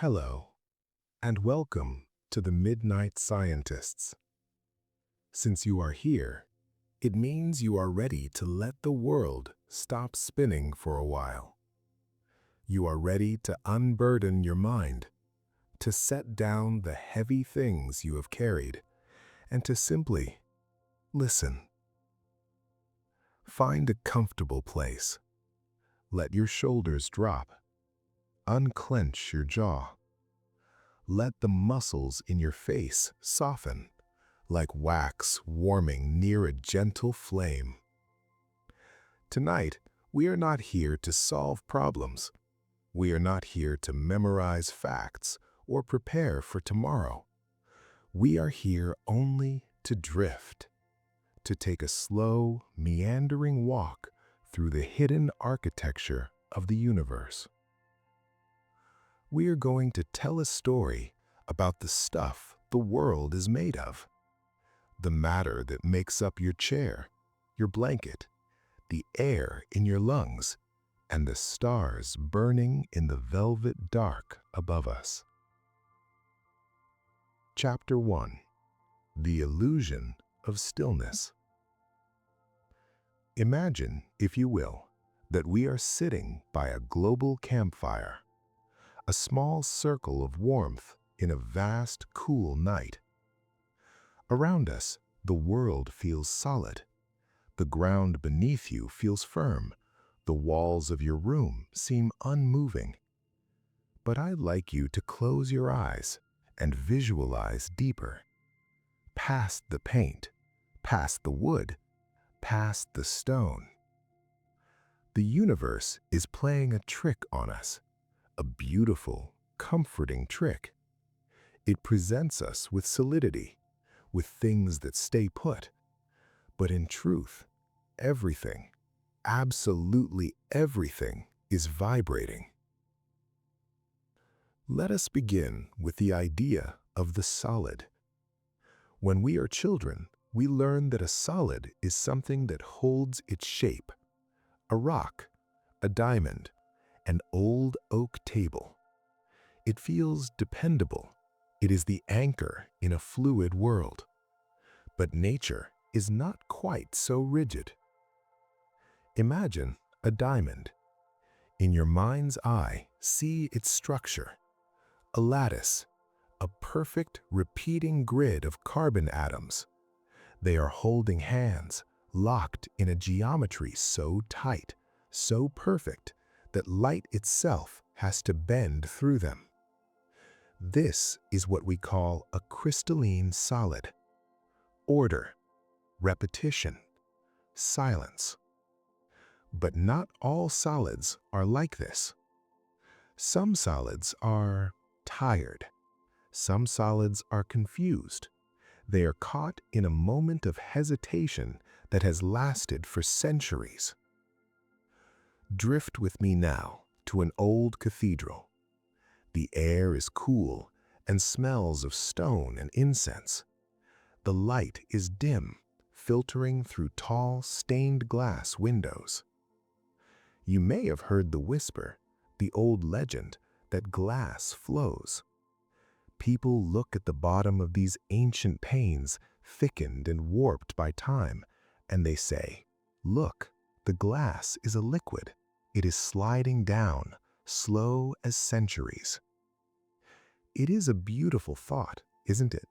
Hello, and welcome to the Midnight Scientists. Since you are here, it means you are ready to let the world stop spinning for a while. You are ready to unburden your mind, to set down the heavy things you have carried, and to simply listen. Find a comfortable place. Let your shoulders drop. Unclench your jaw. Let the muscles in your face soften, like wax warming near a gentle flame. Tonight, we are not here to solve problems. We are not here to memorize facts or prepare for tomorrow. We are here only to drift, to take a slow, meandering walk through the hidden architecture of the universe. We are going to tell a story about the stuff the world is made of. The matter that makes up your chair, your blanket, the air in your lungs, and the stars burning in the velvet dark above us. Chapter 1. The Illusion of Stillness. Imagine, if you will, that we are sitting by a global campfire, a small circle of warmth in a vast, cool night. Around us, the world feels solid. The ground beneath you feels firm. The walls of your room seem unmoving. But I'd like you to close your eyes and visualize deeper. Past the paint, past the wood, past the stone. The universe is playing a trick on us. A beautiful, comforting trick. It presents us with solidity, with things that stay put. But in truth, everything, absolutely everything, is vibrating. Let us begin with the idea of the solid. When we are children, we learn that a solid is something that holds its shape. A rock, a diamond, an old oak table. It feels dependable. It is the anchor in a fluid world. But nature is not quite so rigid. Imagine a diamond. In your mind's eye, see its structure. A lattice, a perfect repeating grid of carbon atoms. They are holding hands, locked in a geometry so tight, so perfect, that light itself has to bend through them. This is what we call a crystalline solid. Order, repetition, silence. But not all solids are like this. Some solids are tired. Some solids are confused. They are caught in a moment of hesitation that has lasted for centuries. Drift with me now to an old cathedral. The air is cool and smells of stone and incense. The light is dim, filtering through tall, stained glass windows. You may have heard the whisper, the old legend, that glass flows. People look at the bottom of these ancient panes, thickened and warped by time, and they say, "Look, the glass is a liquid. It is sliding down, slow as centuries." It is a beautiful thought, isn't it?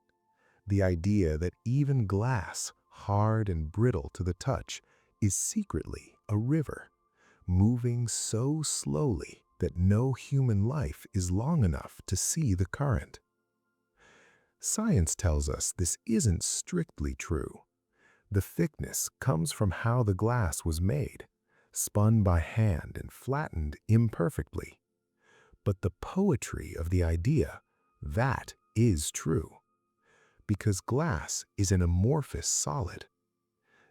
The idea that even glass, hard and brittle to the touch, is secretly a river, moving so slowly that no human life is long enough to see the current. Science tells us this isn't strictly true. The thickness comes from how the glass was made, spun by hand and flattened imperfectly. But the poetry of the idea, that is true. Because glass is an amorphous solid.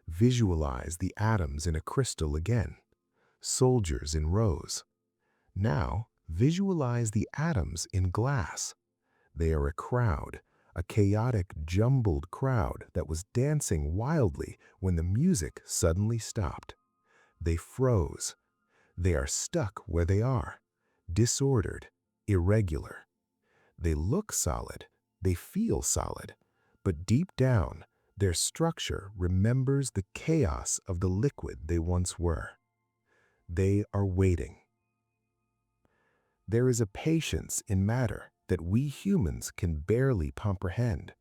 Visualize the atoms in a crystal again, soldiers in rows. Now, visualize the atoms in glass. They are a crowd, a chaotic, jumbled crowd that was dancing wildly when the music suddenly stopped. They froze. They are stuck where they are, disordered, irregular. They look solid, they feel solid, but deep down, their structure remembers the chaos of the liquid they once were. They are waiting. There is a patience in matter that we humans can barely comprehend.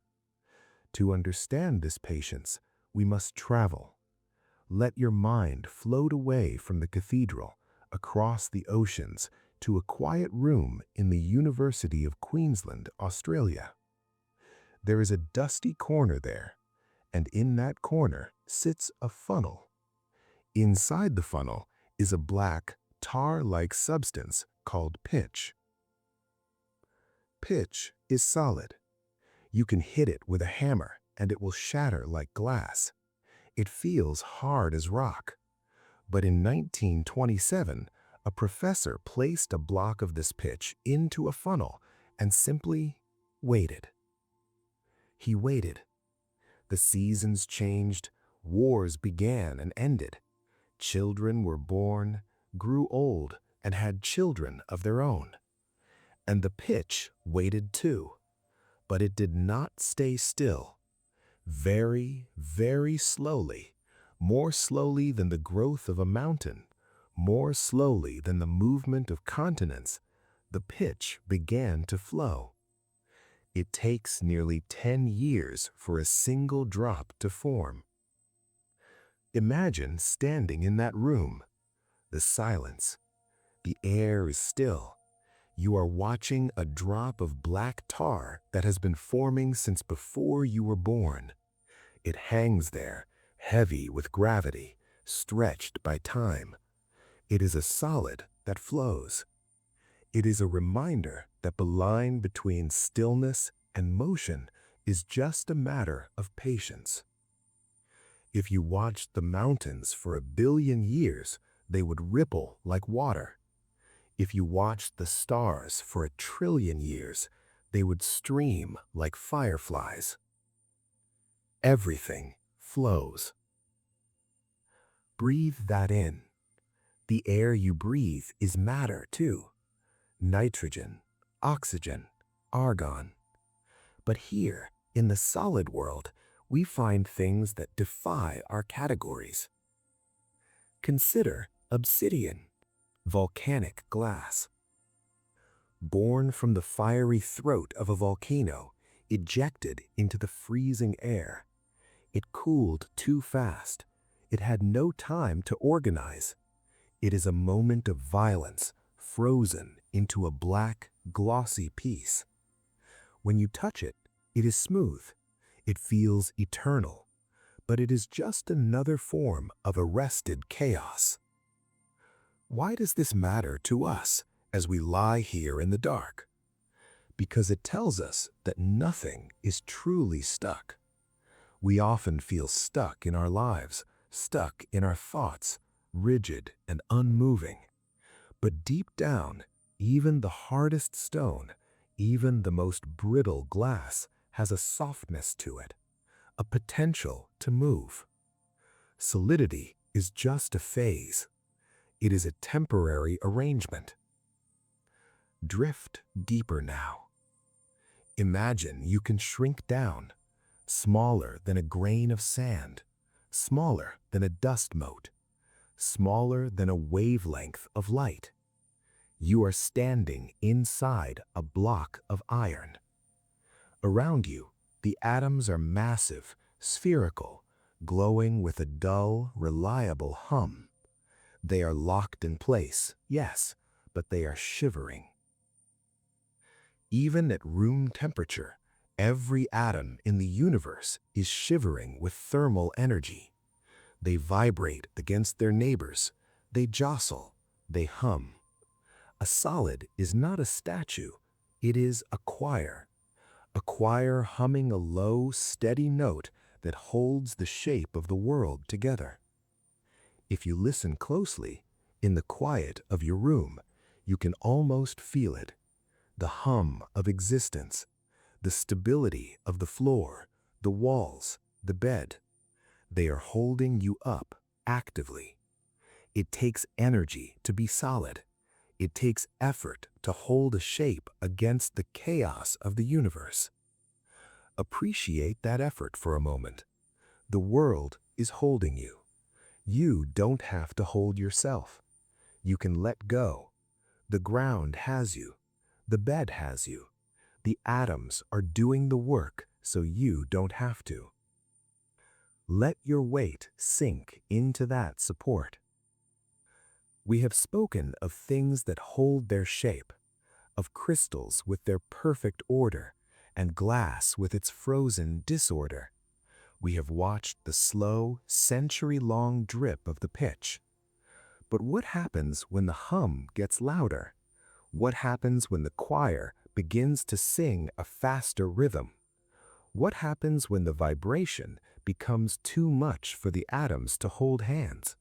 To understand this patience, we must travel. Let your mind float away from the cathedral, across the oceans, to a quiet room in the University of Queensland, Australia. There is a dusty corner there, and in that corner sits a funnel. Inside the funnel is a black, tar-like substance called pitch. Pitch is solid. You can hit it with a hammer and it will shatter like glass. It feels hard as rock. But in 1927, a professor placed a block of this pitch into a funnel and simply waited. He waited. The seasons changed, wars began and ended. Children were born, grew old, and had children of their own. And the pitch waited too. But it did not stay still. Very, very slowly, more slowly than the growth of a mountain, more slowly than the movement of continents, the pitch began to flow. It takes nearly 10 years for a single drop to form. Imagine standing in that room. The silence. The air is still. You are watching a drop of black tar that has been forming since before you were born. It hangs there, heavy with gravity, stretched by time. It is a solid that flows. It is a reminder that the line between stillness and motion is just a matter of patience. If you watched the mountains for 1 billion years, they would ripple like water. If you watched the stars for 1 trillion years, they would stream like fireflies. Everything flows. Breathe that in. The air you breathe is matter too. Nitrogen, oxygen, argon. But here, in the solid world, we find things that defy our categories. Consider obsidian, volcanic glass. Born from the fiery throat of a volcano, ejected into the freezing air. It cooled too fast. It had no time to organize. It is a moment of violence, frozen into a black, glossy piece. When you touch it, it is smooth. It feels eternal. But it is just another form of arrested chaos. Why does this matter to us as we lie here in the dark? Because it tells us that nothing is truly stuck. We often feel stuck in our lives, stuck in our thoughts, rigid and unmoving. But deep down, even the hardest stone, even the most brittle glass, has a softness to it, a potential to move. Solidity is just a phase. It is a temporary arrangement. Drift deeper now. Imagine you can shrink down, smaller than a grain of sand, smaller than a dust mote, smaller than a wavelength of light. You are standing inside a block of iron. Around you, the atoms are massive, spherical, glowing with a dull, reliable hum. They are locked in place, yes, but they are shivering. Even at room temperature, every atom in the universe is shivering with thermal energy. They vibrate against their neighbors. They jostle. They hum. A solid is not a statue. It is a choir humming a low, steady note that holds the shape of the world together. If you listen closely, in the quiet of your room, you can almost feel it. The hum of existence, the stability of the floor, the walls, the bed. They are holding you up actively. It takes energy to be solid. It takes effort to hold a shape against the chaos of the universe. Appreciate that effort for a moment. The world is holding you. You don't have to hold yourself. You can let go. The ground has you. The bed has you. The atoms are doing the work so you don't have to. Let your weight sink into that support. We have spoken of things that hold their shape, of crystals with their perfect order, and glass with its frozen disorder. We have watched the slow, century-long drip of the pitch. But what happens when the hum gets louder? What happens when the choir begins to sing a faster rhythm? What happens when the vibration becomes too much for the atoms to hold hands?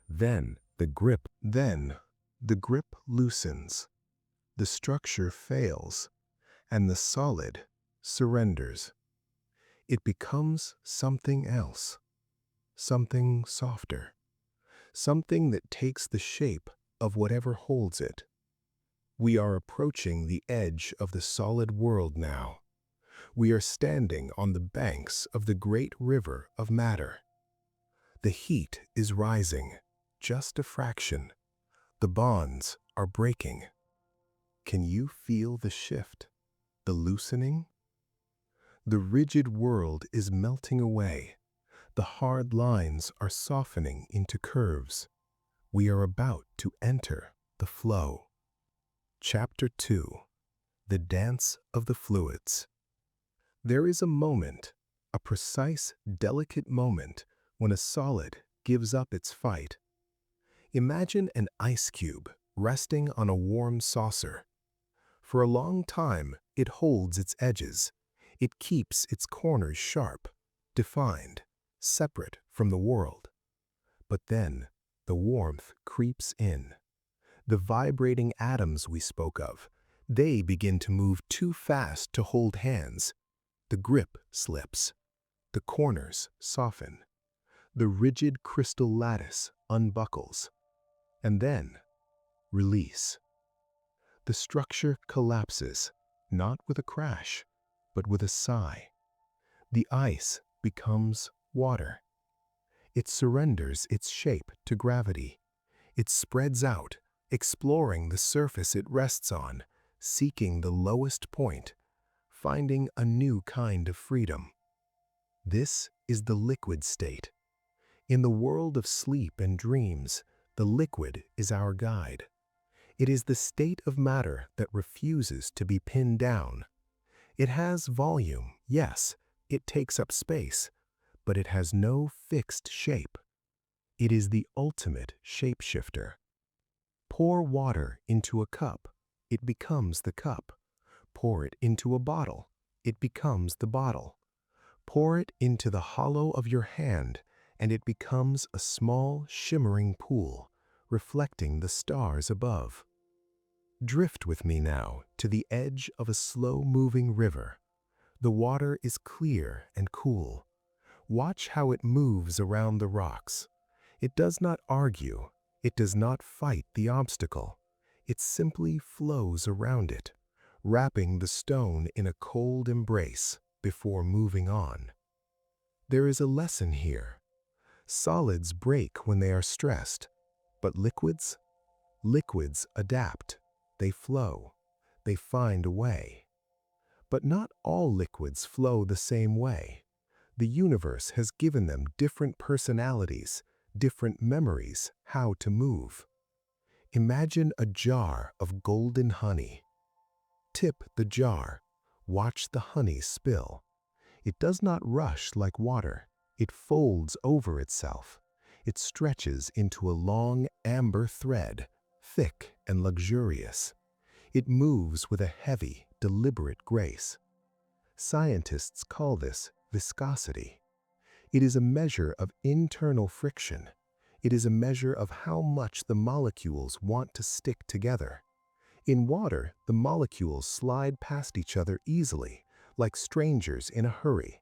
Then the grip loosens, the structure fails, and the solid surrenders. It becomes something else, something softer, something that takes the shape of whatever holds it. We are approaching the edge of the solid world now. We are standing on the banks of the great river of matter. The heat is rising, just a fraction. The bonds are breaking. Can you feel the shift, the loosening? The rigid world is melting away. The hard lines are softening into curves. We are about to enter the flow. Chapter 2. The Dance of the Fluids. There is a moment, a precise, delicate moment, when a solid gives up its fight. Imagine an ice cube resting on a warm saucer. For a long time, it holds its edges. It keeps its corners sharp, defined, separate from the world. But then, the warmth creeps in. The vibrating atoms we spoke of, they begin to move too fast to hold hands. The grip slips. The corners soften. The rigid crystal lattice unbuckles. And then, release. The structure collapses, not with a crash, but with a sigh. The ice becomes water. It surrenders its shape to gravity. It spreads out, exploring the surface it rests on, seeking the lowest point, finding a new kind of freedom. This is the liquid state. In the world of sleep and dreams, the liquid is our guide. It is the state of matter that refuses to be pinned down. It has volume, yes, it takes up space, but it has no fixed shape. It is the ultimate shapeshifter. Pour water into a cup, it becomes the cup. Pour it into a bottle, it becomes the bottle. Pour it into the hollow of your hand, and it becomes a small, shimmering pool, reflecting the stars above. Drift with me now to the edge of a slow-moving river. The water is clear and cool. Watch how it moves around the rocks. It does not argue. It does not fight the obstacle. It simply flows around it, wrapping the stone in a cold embrace before moving on. There is a lesson here. Solids break when they are stressed, but liquids adapt. They flow. They find a way. But not all liquids flow the same way. The universe has given them different personalities, different memories how to move. Imagine a jar of golden honey. Tip the jar. Watch the honey spill. It does not rush like water. It folds over itself. It stretches into a long amber thread, thick and luxurious. It moves with a heavy, deliberate grace. Scientists call this viscosity. It is a measure of internal friction. It is a measure of how much the molecules want to stick together. In water, the molecules slide past each other easily, like strangers in a hurry.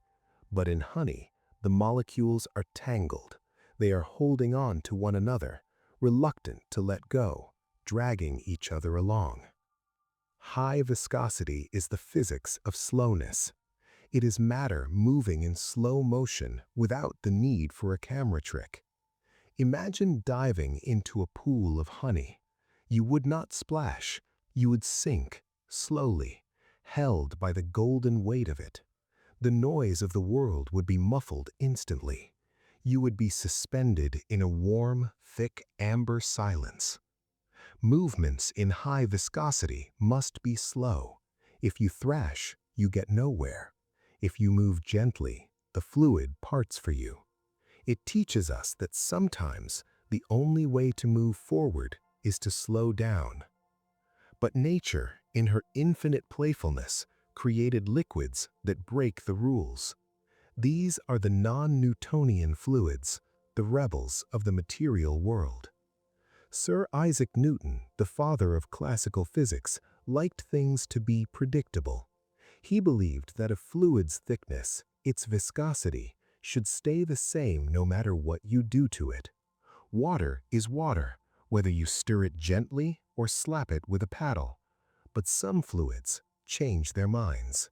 But in honey, the molecules are tangled. They are holding on to one another, reluctant to let go, dragging each other along. High viscosity is the physics of slowness. It is matter moving in slow motion without the need for a camera trick. Imagine diving into a pool of honey. You would not splash, you would sink, slowly, held by the golden weight of it. The noise of the world would be muffled instantly. You would be suspended in a warm, thick amber silence. Movements in high viscosity must be slow. If you thrash, you get nowhere. If you move gently, the fluid parts for you. It teaches us that sometimes the only way to move forward is to slow down. But nature, in her infinite playfulness, created liquids that break the rules. These are the non-Newtonian fluids, the rebels of the material world. Sir Isaac Newton, the father of classical physics, liked things to be predictable. He believed that a fluid's thickness, its viscosity, should stay the same no matter what you do to it. Water is water, whether you stir it gently or slap it with a paddle. But some fluids change their minds.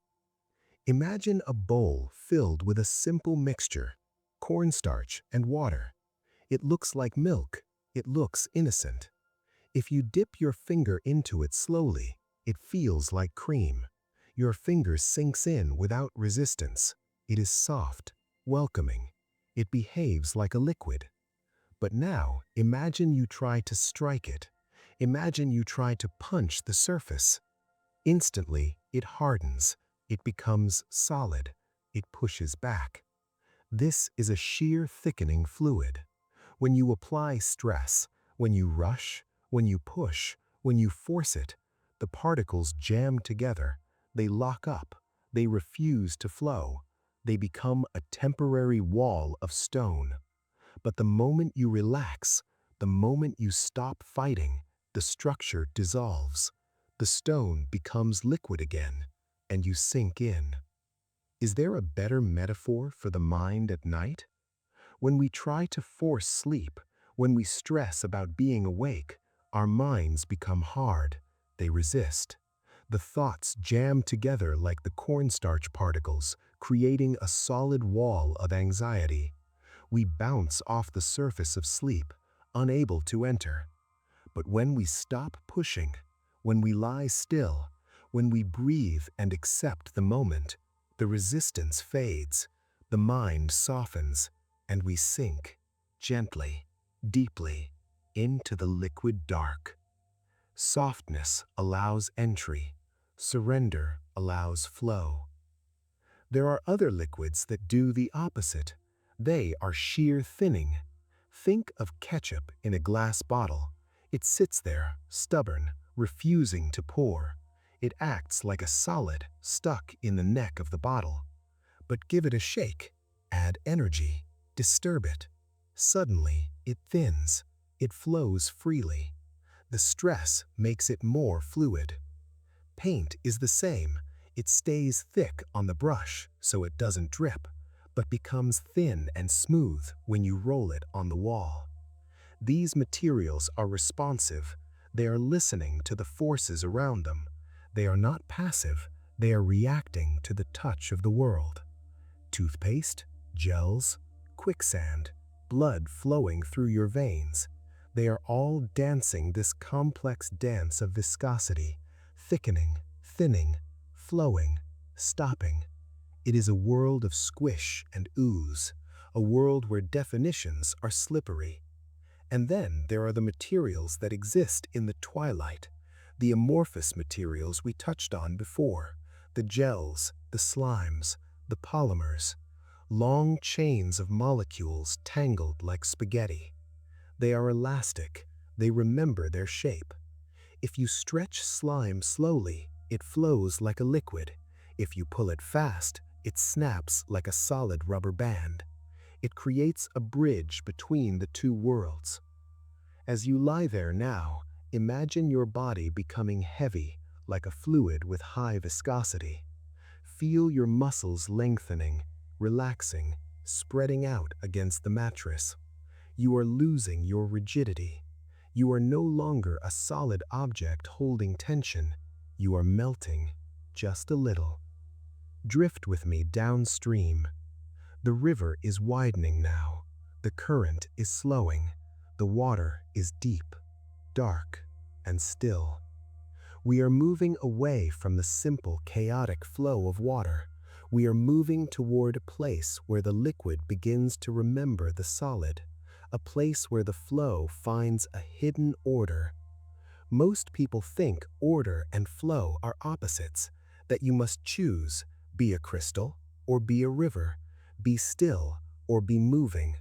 Imagine a bowl filled with a simple mixture, cornstarch and water. It looks like milk. It looks innocent. If you dip your finger into it slowly, it feels like cream. Your finger sinks in without resistance. It is soft, welcoming. It behaves like a liquid. But now, imagine you try to strike it. Imagine you try to punch the surface. Instantly, it hardens. It becomes solid. It pushes back. This is a shear thickening fluid. When you apply stress, when you rush, when you push, when you force it, the particles jam together. They lock up. They refuse to flow. They become a temporary wall of stone. But the moment you relax, the moment you stop fighting, the structure dissolves. The stone becomes liquid again, and you sink in. Is there a better metaphor for the mind at night? When we try to force sleep, when we stress about being awake, our minds become hard. They resist. The thoughts jam together like the cornstarch particles, creating a solid wall of anxiety. We bounce off the surface of sleep, unable to enter. But when we stop pushing, when we lie still, when we breathe and accept the moment, the resistance fades, the mind softens, and we sink, gently, deeply, into the liquid dark. Softness allows entry. Surrender allows flow. There are other liquids that do the opposite. They are shear thinning. Think of ketchup in a glass bottle. It sits there, stubborn, refusing to pour. It acts like a solid stuck in the neck of the bottle. But give it a shake, add energy, disturb it. Suddenly, it thins. It flows freely. The stress makes it more fluid. Paint is the same. It stays thick on the brush so it doesn't drip, but becomes thin and smooth when you roll it on the wall. These materials are responsive. They are listening to the forces around them. They are not passive. They are reacting to the touch of the world. Toothpaste, gels, quicksand, blood flowing through your veins. They are all dancing this complex dance of viscosity, thickening, thinning, flowing, stopping. It is a world of squish and ooze, a world where definitions are slippery. And then there are the materials that exist in the twilight, the amorphous materials we touched on before, the gels, the slimes, the polymers, long chains of molecules tangled like spaghetti. They are elastic. They remember their shape. If you stretch slime slowly, it flows like a liquid. If you pull it fast, it snaps like a solid rubber band. It creates a bridge between the two worlds. As you lie there now, imagine your body becoming heavy, like a fluid with high viscosity. Feel your muscles lengthening, relaxing, spreading out against the mattress. You are losing your rigidity. You are no longer a solid object holding tension. You are melting, just a little. Drift with me downstream. The river is widening now. The current is slowing. The water is deep, dark, and still. We are moving away from the simple, chaotic flow of water. We are moving toward a place where the liquid begins to remember the solid, a place where the flow finds a hidden order. Most people think order and flow are opposites, that you must choose, be a crystal or be a river, be still or be moving.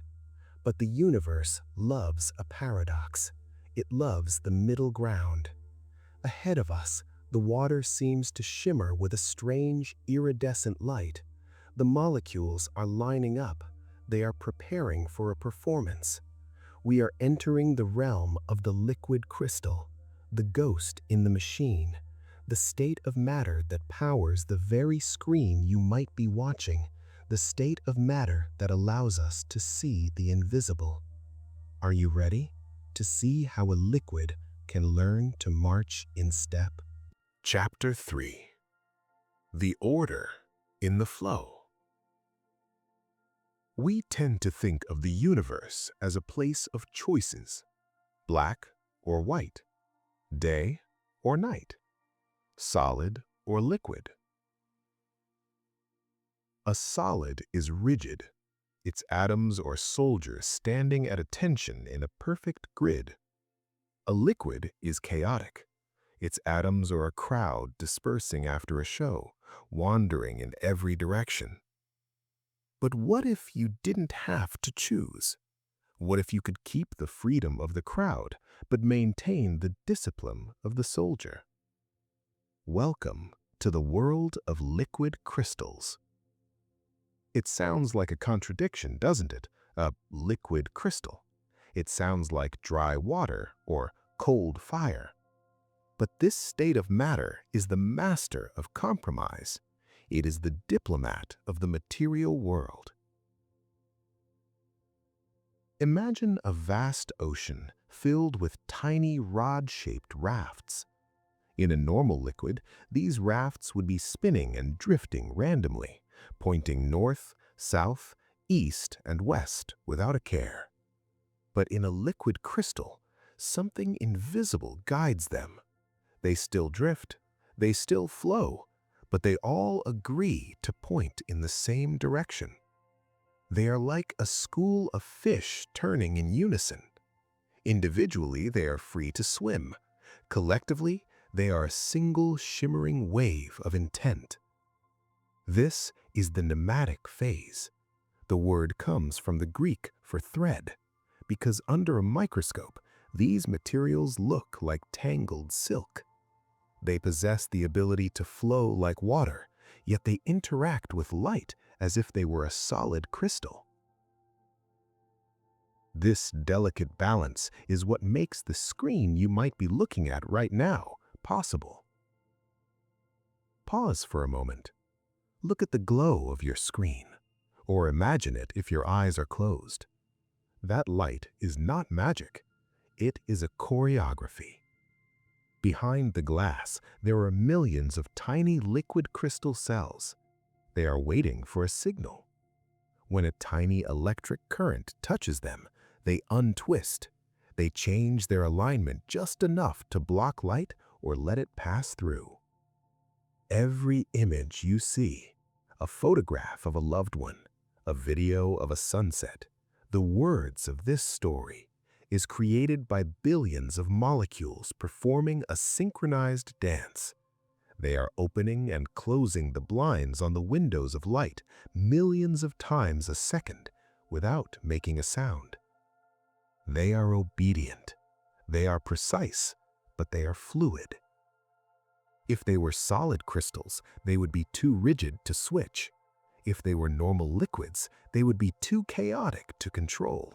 But the universe loves a paradox. It loves the middle ground. Ahead of us, the water seems to shimmer with a strange, iridescent light. The molecules are lining up. They are preparing for a performance. We are entering the realm of the liquid crystal, the ghost in the machine, the state of matter that powers the very screen you might be watching, the state of matter that allows us to see the invisible. Are you ready to see how a liquid can learn to march in step? Chapter 3. The Order in the Flow. We tend to think of the universe as a place of choices, black or white, day or night, solid or liquid. A solid is rigid, its atoms or soldiers standing at attention in a perfect grid. A liquid is chaotic. Its atoms are a crowd dispersing after a show, wandering in every direction. But what if you didn't have to choose? What if you could keep the freedom of the crowd, but maintain the discipline of the soldier? Welcome to the world of liquid crystals. It sounds like a contradiction, doesn't it? A liquid crystal. It sounds like dry water or cold fire. But this state of matter is the master of compromise. It is the diplomat of the material world. Imagine a vast ocean filled with tiny rod-shaped rafts. In a normal liquid, these rafts would be spinning and drifting randomly, pointing north, south, east, and west without a care. But in a liquid crystal, something invisible guides them. They still drift, they still flow, but they all agree to point in the same direction. They are like a school of fish turning in unison. Individually, they are free to swim. Collectively, they are a single shimmering wave of intent. This is the nematic phase. The word comes from the Greek for thread, because under a microscope, these materials look like tangled silk. They possess the ability to flow like water, yet they interact with light as if they were a solid crystal. This delicate balance is what makes the screen you might be looking at right now possible. Pause for a moment. Look at the glow of your screen, or imagine it if your eyes are closed. That light is not magic. It is a choreography. Behind the glass, there are millions of tiny liquid crystal cells. They are waiting for a signal. When a tiny electric current touches them, they untwist. They change their alignment just enough to block light or let it pass through. Every image you see, a photograph of a loved one, a video of a sunset, the words of this story, is created by billions of molecules performing a synchronized dance. They are opening and closing the blinds on the windows of light millions of times a second without making a sound. They are obedient. They are precise, but they are fluid. If they were solid crystals, they would be too rigid to switch. If they were normal liquids, they would be too chaotic to control.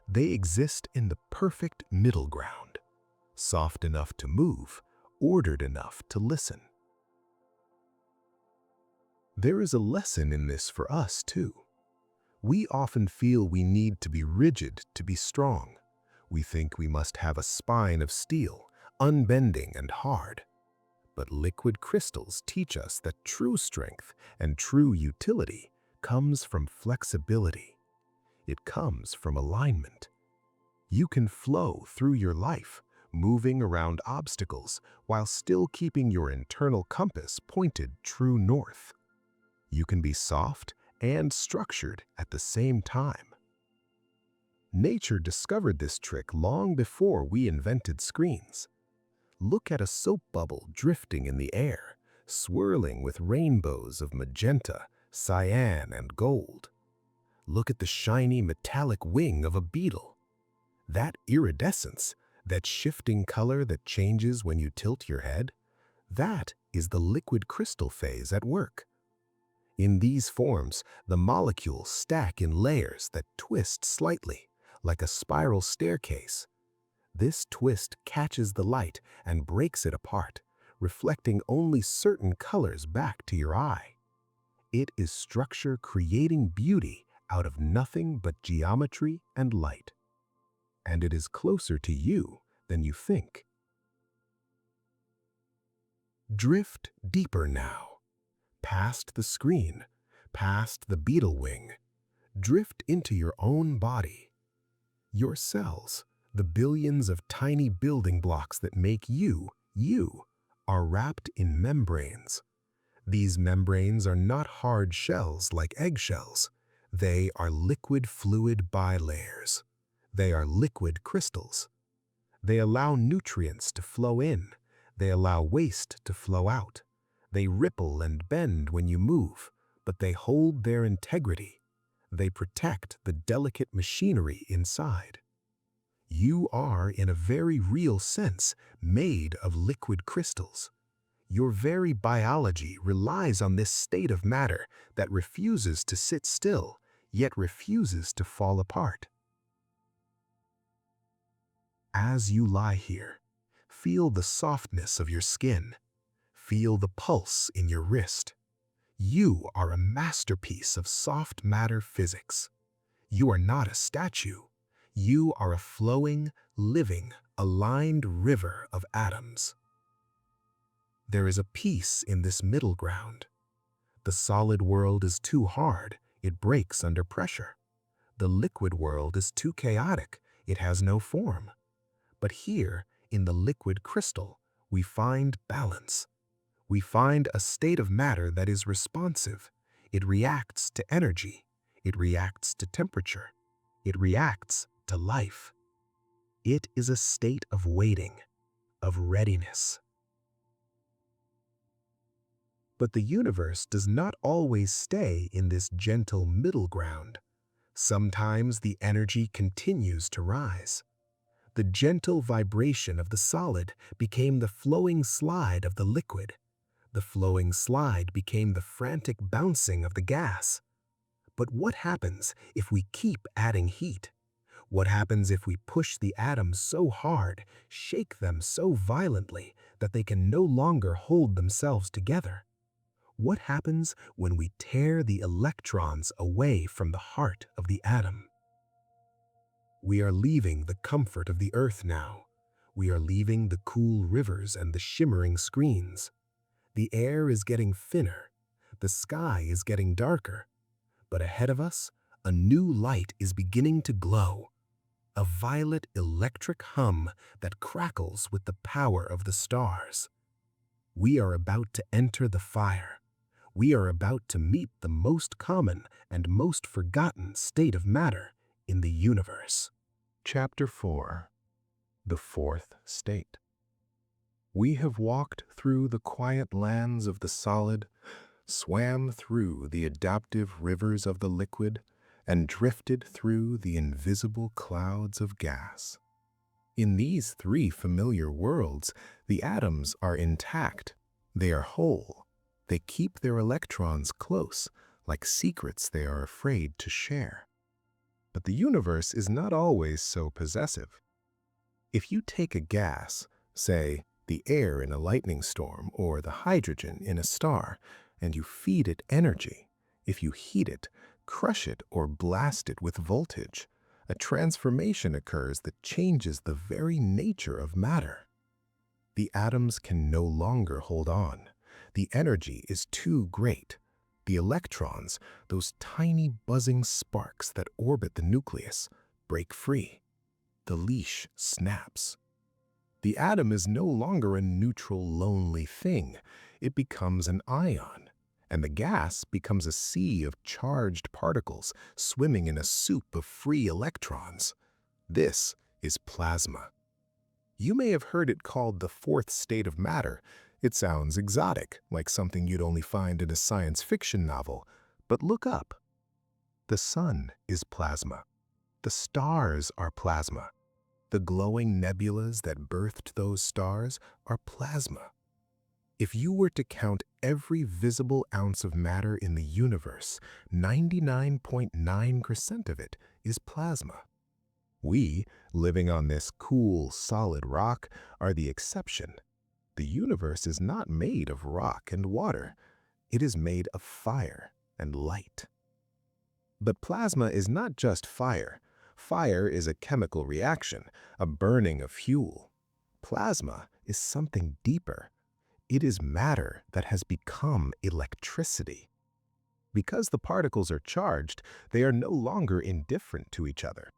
They exist in the perfect middle ground, soft enough to move, ordered enough to listen. There is a lesson in this for us, too. We often feel we need to be rigid to be strong. We think we must have a spine of steel, unbending and hard. But liquid crystals teach us that true strength and true utility comes from flexibility. It comes from alignment. You can flow through your life, moving around obstacles while still keeping your internal compass pointed true north. You can be soft and structured at the same time. Nature discovered this trick long before we invented screens. Look at a soap bubble drifting in the air, swirling with rainbows of magenta, cyan, and gold. Look at the shiny metallic wing of a beetle. That iridescence, that shifting color that changes when you tilt your head, that is the liquid crystal phase at work. In these forms, the molecules stack in layers that twist slightly, like a spiral staircase. This twist catches the light and breaks it apart, reflecting only certain colors back to your eye. It is structure creating beauty out of nothing but geometry and light. And it is closer to you than you think. Drift deeper now, past the screen, past the beetle wing. Drift into your own body. Your cells, the billions of tiny building blocks that make you, are wrapped in membranes. These membranes are not hard shells like eggshells. They are liquid fluid bilayers. They are liquid crystals. They allow nutrients to flow in. They allow waste to flow out. They ripple and bend when you move, but they hold their integrity. They protect the delicate machinery inside. You are, in a very real sense, made of liquid crystals. Your very biology relies on this state of matter that refuses to sit still, yet refuses to fall apart. As you lie here, feel the softness of your skin. Feel the pulse in your wrist. You are a masterpiece of soft matter physics. You are not a statue. You are a flowing, living, aligned river of atoms. There is a peace in this middle ground. The solid world is too hard, it breaks under pressure. The liquid world is too chaotic, it has no form. But here, in the liquid crystal, we find balance. We find a state of matter that is responsive. It reacts to energy. It reacts to temperature. It reacts to life. It is a state of waiting, of readiness. But the universe does not always stay in this gentle middle ground. Sometimes the energy continues to rise. The gentle vibration of the solid became the flowing slide of the liquid. The flowing slide became the frantic bouncing of the gas. But what happens if we keep adding heat? What happens if we push the atoms so hard, shake them so violently that they can no longer hold themselves together? What happens when we tear the electrons away from the heart of the atom? We are leaving the comfort of the earth now. We are leaving the cool rivers and the shimmering screens. The air is getting thinner. The sky is getting darker. But ahead of us, a new light is beginning to glow. A violet electric hum that crackles with the power of the stars. We are about to enter the fire. We are about to meet the most common and most forgotten state of matter in the universe. Chapter 4. The Fourth State. We have walked through the quiet lands of the solid, swam through the adaptive rivers of the liquid, and drifted through the invisible clouds of gas. In these three familiar worlds, the atoms are intact. They are whole. They keep their electrons close, like secrets they are afraid to share. But the universe is not always so possessive. If you take a gas, say, the air in a lightning storm or the hydrogen in a star, and you feed it energy, if you heat it, crush it, or blast it with voltage, A transformation occurs that changes the very nature of matter. The atoms can no longer hold on. The energy is too great. The electrons, those tiny buzzing sparks that orbit the nucleus, break free. The leash snaps. The atom is no longer a neutral, lonely thing. It becomes an ion, and the gas becomes a sea of charged particles swimming in a soup of free electrons. This is plasma. You may have heard it called the fourth state of matter. It sounds exotic, like something you'd only find in a science fiction novel. But look up. The sun is plasma. The stars are plasma. The glowing nebulas that birthed those stars are plasma. If you were to count every visible ounce of matter in the universe, 99.9% of it is plasma. We, living on this cool, solid rock, are the exception. The universe is not made of rock and water. It is made of fire and light. But plasma is not just fire. Fire is a chemical reaction, a burning of fuel. Plasma is something deeper. It is matter that has become electricity. Because the particles are charged, they are no longer indifferent to each other.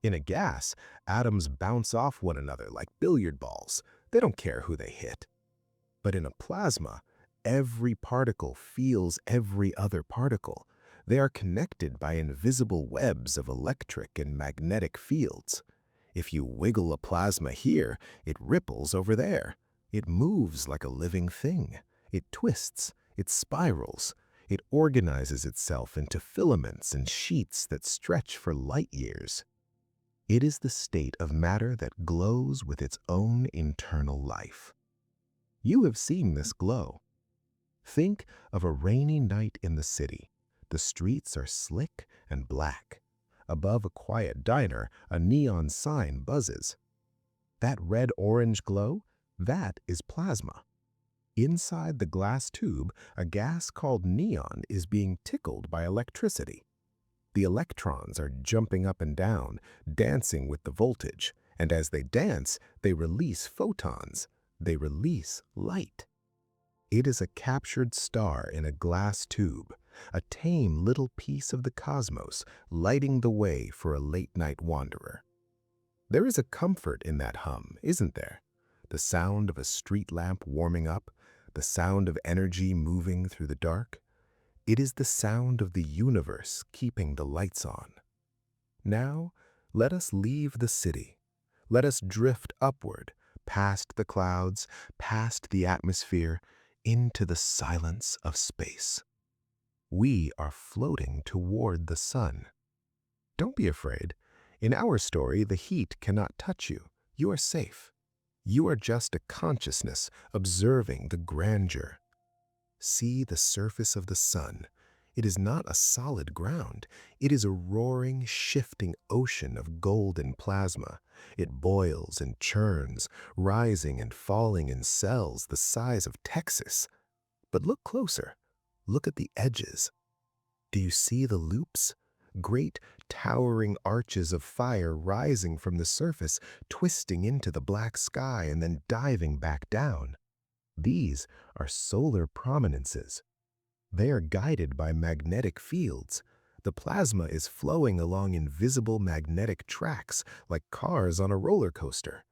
In a gas, atoms bounce off one another like billiard balls. They don't care who they hit. But in a plasma, every particle feels every other particle. They are connected by invisible webs of electric and magnetic fields. If you wiggle a plasma here, it ripples over there. It moves like a living thing. It twists, it spirals. It organizes itself into filaments and sheets that stretch for light years. It is the state of matter that glows with its own internal life. You have seen this glow. Think of a rainy night in the city. The streets are slick and black. Above a quiet diner, a neon sign buzzes. That red-orange glow, that is plasma. Inside the glass tube, a gas called neon is being tickled by electricity. The electrons are jumping up and down, dancing with the voltage, and as they dance, they release photons. They release light. It is a captured star in a glass tube, a tame little piece of the cosmos lighting the way for a late-night wanderer. There is a comfort in that hum, isn't there? The sound of a street lamp warming up, the sound of energy moving through the dark. It is the sound of the universe keeping the lights on. Now, let us leave the city. Let us drift upward, past the clouds, past the atmosphere, into the silence of space. We are floating toward the sun. Don't be afraid. In our story, the heat cannot touch you. You are safe. You are just a consciousness observing the grandeur. See the surface of the sun. It is not a solid ground. It is a roaring, shifting ocean of golden plasma. It boils and churns, rising and falling in cells the size of Texas. But look closer. Look at the edges. Do you see the loops? Great, towering arches of fire rising from the surface, twisting into the black sky and then diving back down. These are solar prominences. They are guided by magnetic fields. The plasma is flowing along invisible magnetic tracks like cars on a roller coaster.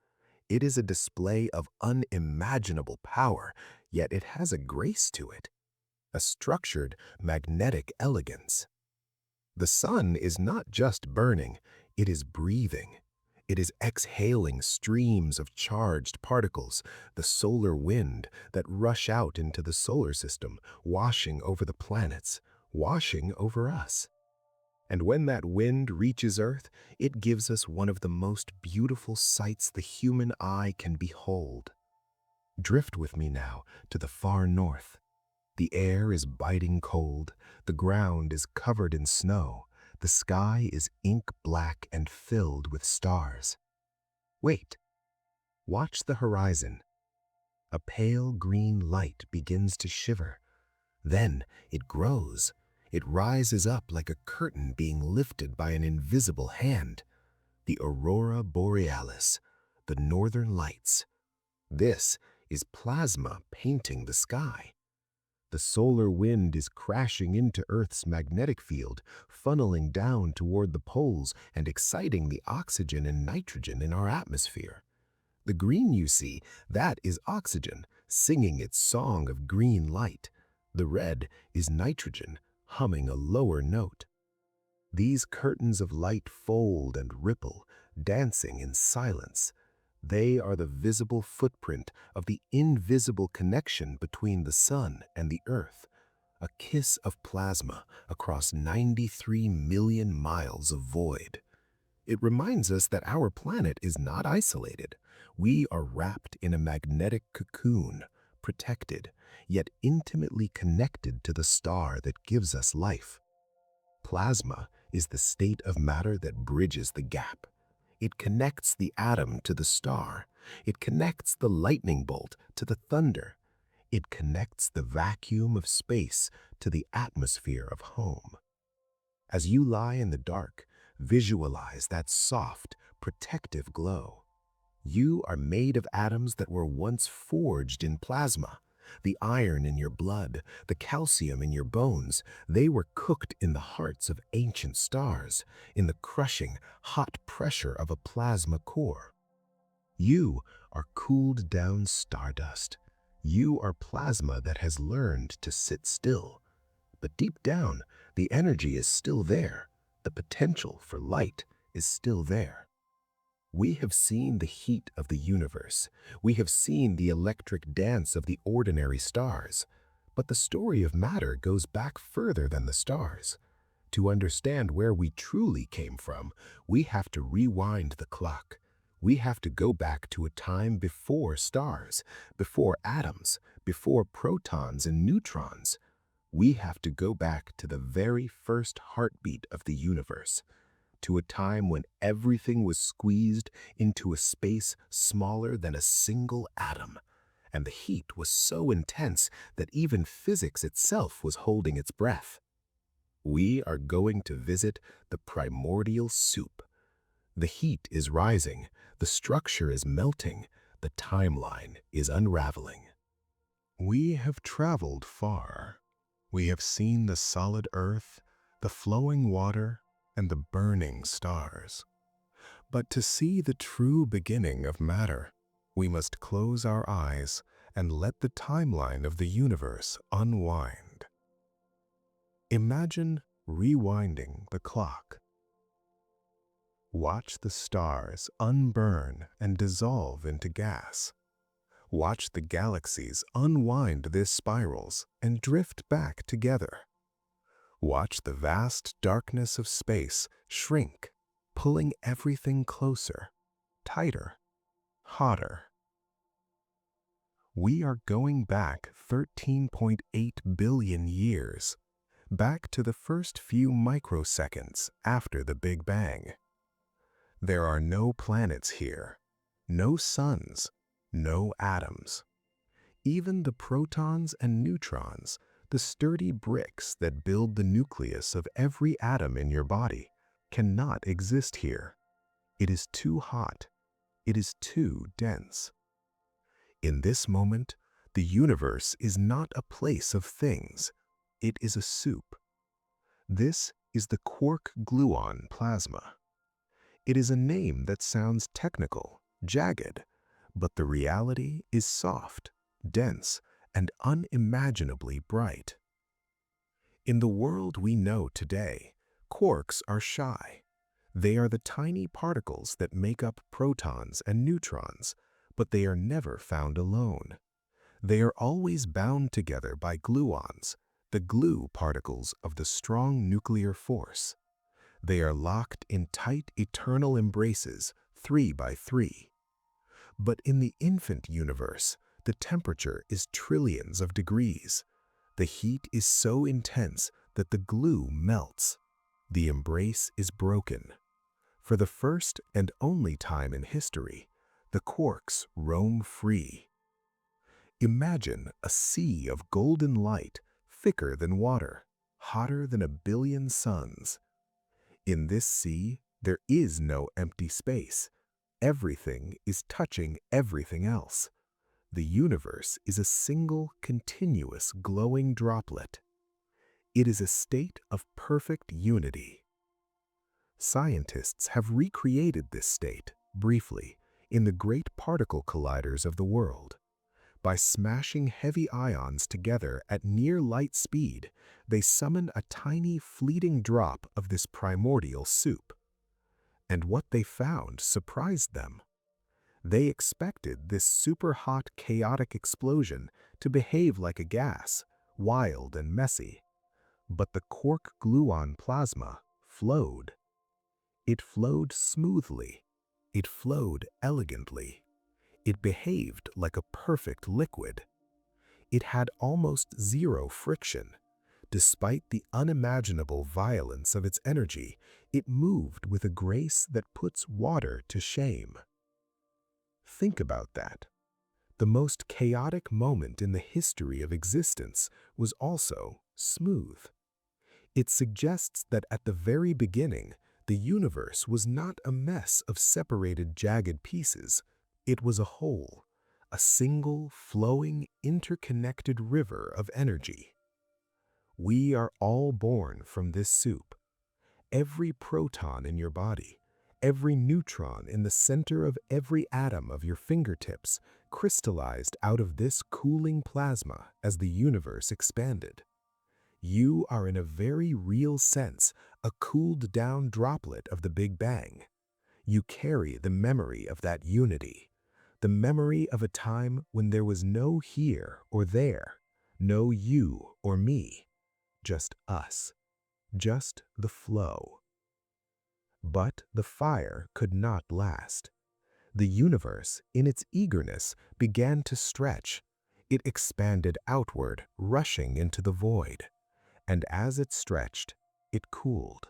It is a display of unimaginable power, yet it has a grace to it, a structured magnetic elegance. The sun is not just burning, it is breathing. It is exhaling streams of charged particles, the solar wind that rush out into the solar system, washing over the planets, washing over us. And when that wind reaches Earth, it gives us one of the most beautiful sights the human eye can behold. Drift with me now to the far north. The air is biting cold, the ground is covered in snow, the sky is ink black and filled with stars. Wait. Watch the horizon. A pale green light begins to shiver. Then it grows. It rises up like a curtain being lifted by an invisible hand. The aurora borealis, the northern lights. This is plasma painting the sky. The solar wind is crashing into Earth's magnetic field, funneling down toward the poles and exciting the oxygen and nitrogen in our atmosphere. The green you see, that is oxygen, singing its song of green light. The red is nitrogen, humming a lower note. These curtains of light fold and ripple, dancing in silence. They are the visible footprint of the invisible connection between the sun and the earth, a kiss of plasma across 93 million miles of void. It reminds us that our planet is not isolated. We are wrapped in a magnetic cocoon, protected, yet intimately connected to the star that gives us life. Plasma is the state of matter that bridges the gap. It connects the atom to the star. It connects the lightning bolt to the thunder. It connects the vacuum of space to the atmosphere of home. As you lie in the dark, visualize that soft, protective glow. You are made of atoms that were once forged in plasma. The iron in your blood, the calcium in your bones, they were cooked in the hearts of ancient stars, in the crushing, hot pressure of a plasma core. You are cooled down stardust. You are plasma that has learned to sit still. But deep down, the energy is still there. The potential for light is still there. We have seen the heat of the universe. We have seen the electric dance of the ordinary stars. But the story of matter goes back further than the stars. To understand where we truly came from, we have to rewind the clock. We have to go back to a time before stars, before atoms, before protons and neutrons. We have to go back to the very first heartbeat of the universe, to a time when everything was squeezed into a space smaller than a single atom, and the heat was so intense that even physics itself was holding its breath. We are going to visit the primordial soup. The heat is rising, the structure is melting, the timeline is unraveling. We have traveled far. We have seen the solid earth, the flowing water, and the burning stars. But to see the true beginning of matter, we must close our eyes and let the timeline of the universe unwind. Imagine rewinding the clock. Watch the stars unburn and dissolve into gas. Watch the galaxies unwind their spirals and drift back together. Watch the vast darkness of space shrink, pulling everything closer, tighter, hotter. We are going back 13.8 billion years, back to the first few microseconds after the Big Bang. There are no planets here, no suns, no atoms. Even the protons and neutrons, the sturdy bricks that build the nucleus of every atom in your body, cannot exist here. It is too hot. It is too dense. In this moment, the universe is not a place of things. It is a soup. This is the quark-gluon plasma. It is a name that sounds technical, jagged, but the reality is soft, dense, and unimaginably bright. In the world we know today, quarks are shy. They are the tiny particles that make up protons and neutrons, but they are never found alone. They are always bound together by gluons, the glue particles of the strong nuclear force. They are locked in tight eternal embraces, 3 by 3. But in the infant universe, the temperature is trillions of degrees. The heat is so intense that the glue melts. The embrace is broken. For the first and only time in history, the quarks roam free. Imagine a sea of golden light, thicker than water, hotter than a billion suns. In this sea, there is no empty space. Everything is touching everything else. The universe is a single, continuous, glowing droplet. It is a state of perfect unity. Scientists have recreated this state, briefly, in the great particle colliders of the world. By smashing heavy ions together at near light speed, they summon a tiny, fleeting drop of this primordial soup. And what they found surprised them. They expected this super-hot, chaotic explosion to behave like a gas, wild and messy. But the quark-gluon plasma flowed. It flowed smoothly. It flowed elegantly. It behaved like a perfect liquid. It had almost zero friction. Despite the unimaginable violence of its energy, it moved with a grace that puts water to shame. Think about that. The most chaotic moment in the history of existence was also smooth. It suggests that at the very beginning, the universe was not a mess of separated, jagged pieces. It was a whole, a single, flowing, interconnected river of energy. We are all born from this soup. Every proton in your body, every neutron in the center of every atom of your fingertips crystallized out of this cooling plasma as the universe expanded. You are in a very real sense a cooled-down droplet of the Big Bang. You carry the memory of that unity, the memory of a time when there was no here or there, no you or me, just us, just the flow. But the fire could not last. The universe, in its eagerness, began to stretch. It expanded outward, rushing into the void. And as it stretched, it cooled.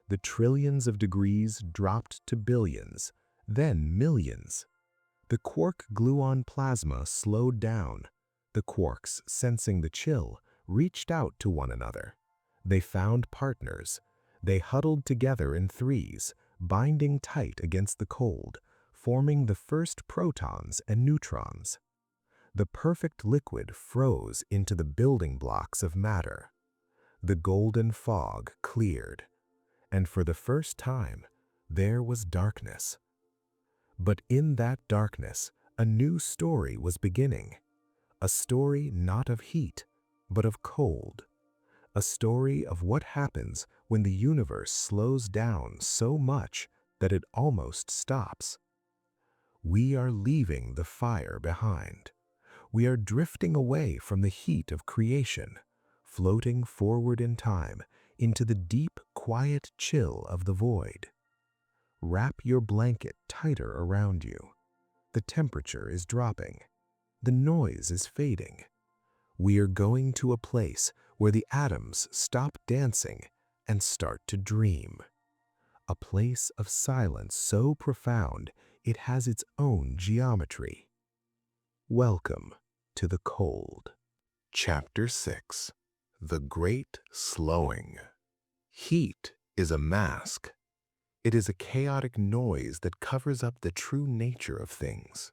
The trillions of degrees dropped to billions, then millions. The quark-gluon plasma slowed down. The quarks, sensing the chill, reached out to one another. They found partners. They huddled together in threes, binding tight against the cold, forming the first protons and neutrons. The perfect liquid froze into the building blocks of matter. The golden fog cleared, and for the first time, there was darkness. But in that darkness, a new story was beginning. A story not of heat, but of cold. A story of what happens when the universe slows down so much that it almost stops. We are leaving the fire behind. We are drifting away from the heat of creation, floating forward in time into the deep, quiet chill of the void. Wrap your blanket tighter around you. The temperature is dropping. The noise is fading. We are going to a place where the atoms stop dancing and start to dream. A place of silence so profound it has its own geometry. Welcome to the cold. Chapter 6. The Great Slowing. Heat is a mask. It is a chaotic noise that covers up the true nature of things.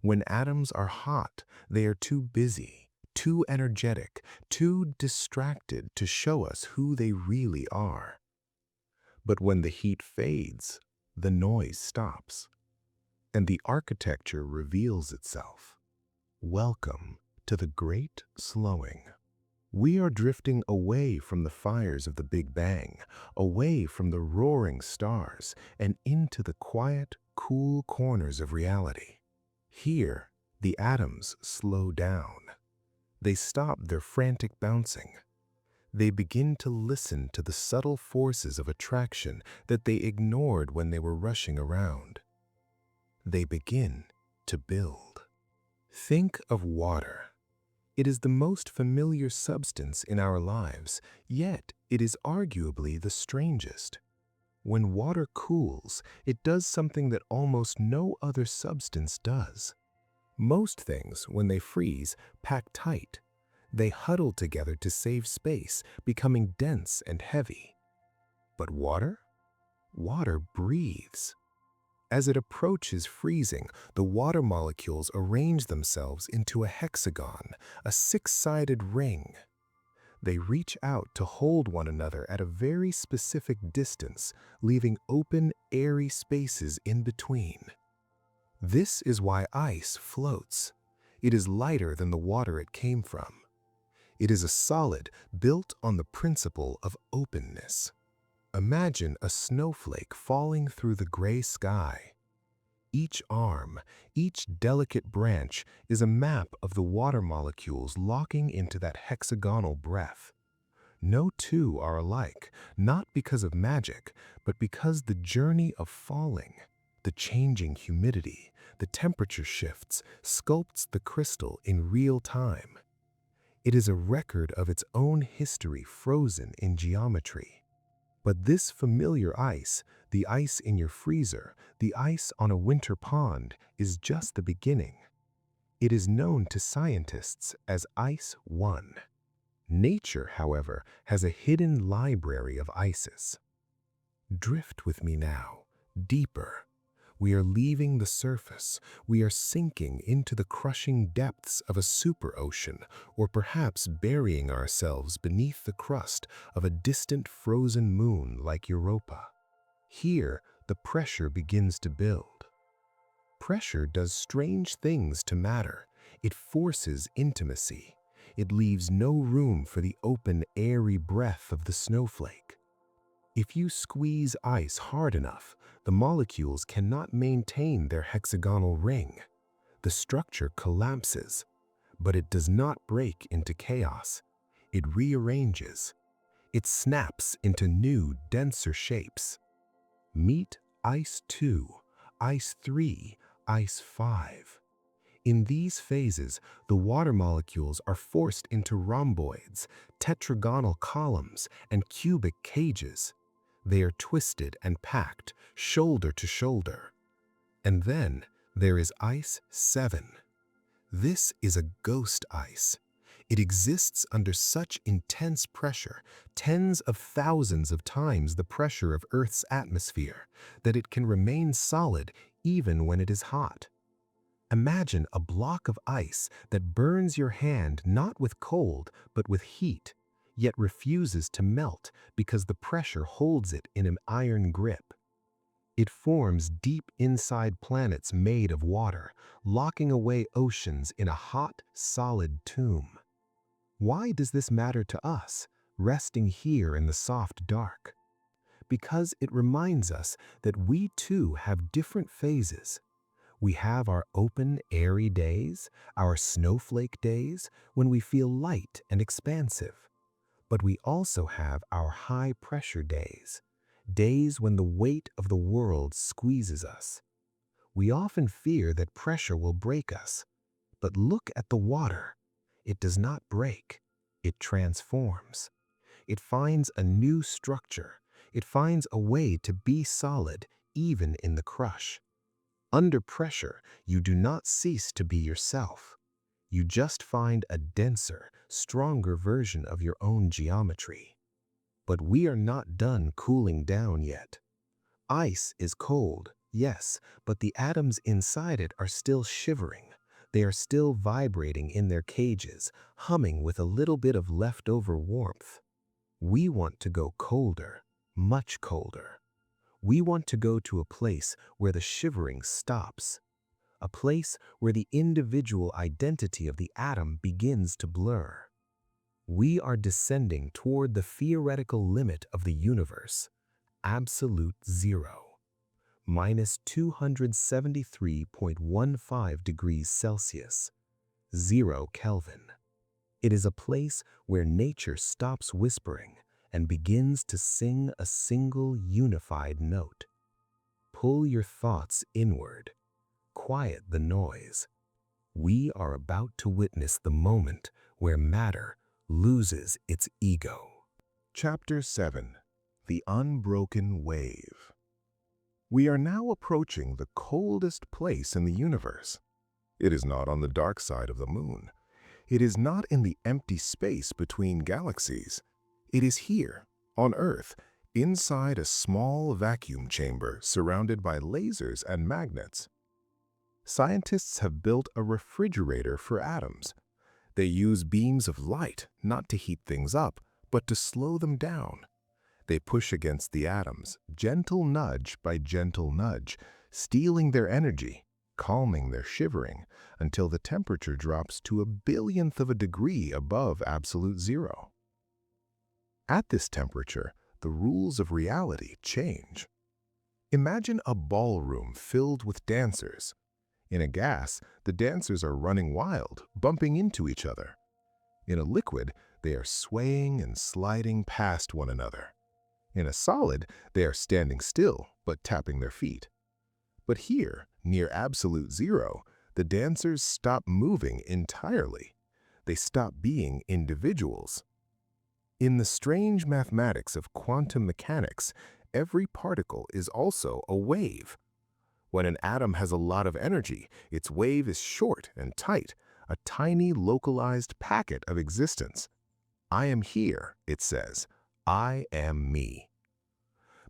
When atoms are hot, they are too busy, too energetic, too distracted to show us who they really are. But when the heat fades, the noise stops, and the architecture reveals itself. Welcome to the Great Slowing. We are drifting away from the fires of the Big Bang, away from the roaring stars, and into the quiet, cool corners of reality. Here, the atoms slow down. They stop their frantic bouncing. They begin to listen to the subtle forces of attraction that they ignored when they were rushing around. They begin to build. Think of water. It is the most familiar substance in our lives, yet it is arguably the strangest. When water cools, it does something that almost no other substance does. Most things, when they freeze, pack tight. They huddle together to save space, becoming dense and heavy. But water? Water breathes. As it approaches freezing, the water molecules arrange themselves into a hexagon, a six-sided ring. They reach out to hold one another at a very specific distance, leaving open, airy spaces in between. This is why ice floats. It is lighter than the water it came from. It is a solid built on the principle of openness. Imagine a snowflake falling through the gray sky. Each arm, each delicate branch is a map of the water molecules locking into that hexagonal breath. No two are alike, not because of magic, but because the journey of falling, the changing humidity, the temperature shifts, sculpts the crystal in real time. It is a record of its own history frozen in geometry. But this familiar ice, the ice in your freezer, the ice on a winter pond, is just the beginning. It is known to scientists as Ice 1. Nature, however, has a hidden library of ices. Drift with me now, deeper. We are leaving the surface. We are sinking into the crushing depths of a superocean, or perhaps burying ourselves beneath the crust of a distant frozen moon like Europa. Here, the pressure begins to build. Pressure does strange things to matter. It forces intimacy. It leaves no room for the open, airy breath of the snowflake. If you squeeze ice hard enough, the molecules cannot maintain their hexagonal ring. The structure collapses, but it does not break into chaos. It rearranges. It snaps into new, denser shapes. Meet Ice 2, Ice 3, Ice 5. In these phases, the water molecules are forced into rhomboids, tetragonal columns, and cubic cages. They are twisted and packed, shoulder to shoulder. And then there is Ice 7. This is a ghost ice. It exists under such intense pressure, tens of thousands of times the pressure of Earth's atmosphere, that it can remain solid even when it is hot. Imagine a block of ice that burns your hand not with cold but with heat, yet refuses to melt because the pressure holds it in an iron grip. It forms deep inside planets made of water, locking away oceans in a hot, solid tomb. Why does this matter to us, resting here in the soft dark? Because it reminds us that we too have different phases. We have our open, airy days, our snowflake days, when we feel light and expansive. But we also have our high-pressure days, days when the weight of the world squeezes us. We often fear that pressure will break us. But look at the water. It does not break. It transforms. It finds a new structure. It finds a way to be solid, even in the crush. Under pressure, you do not cease to be yourself. You just find a denser, stronger version of your own geometry. But we are not done cooling down yet. Ice is cold, yes, but the atoms inside it are still shivering. They are still vibrating in their cages, humming with a little bit of leftover warmth. We want to go colder, much colder. We want to go to a place where the shivering stops, a place where the individual identity of the atom begins to blur. We are descending toward the theoretical limit of the universe, absolute zero, minus 273.15 degrees Celsius, 0 Kelvin. It is a place where nature stops whispering and begins to sing a single unified note. Pull your thoughts inward. Quiet the noise. We are about to witness the moment where matter loses its ego. Chapter 7. The Unbroken Wave. We are now approaching the coldest place in the universe. It is not on the dark side of the moon. It is not in the empty space between galaxies. It is here, on Earth, inside a small vacuum chamber surrounded by lasers and magnets. Scientists have built a refrigerator for atoms. They use beams of light not to heat things up, but to slow them down. They push against the atoms, gentle nudge by gentle nudge, stealing their energy, calming their shivering, until the temperature drops to a billionth of a degree above absolute zero. At this temperature, the rules of reality change. Imagine a ballroom filled with dancers. In a gas, the dancers are running wild, bumping into each other. In a liquid, they are swaying and sliding past one another. In a solid, they are standing still, but tapping their feet. But here, near absolute zero, the dancers stop moving entirely. They stop being individuals. In the strange mathematics of quantum mechanics, every particle is also a wave. When an atom has a lot of energy, its wave is short and tight, a tiny localized packet of existence. I am here, it says. I am me.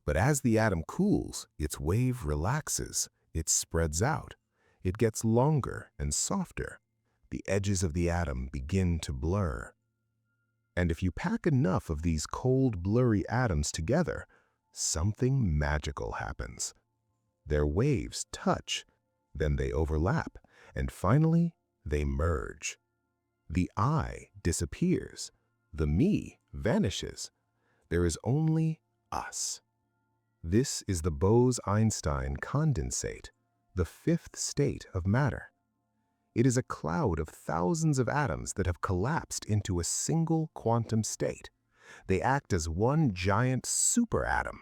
But as the atom cools, its wave relaxes, it spreads out. It gets longer and softer. The edges of the atom begin to blur. And if you pack enough of these cold, blurry atoms together, something magical happens. Their waves touch, then they overlap, and finally, they merge. The I disappears. The me vanishes. There is only us. This is the Bose-Einstein condensate, the fifth state of matter. It is a cloud of thousands of atoms that have collapsed into a single quantum state. They act as one giant superatom.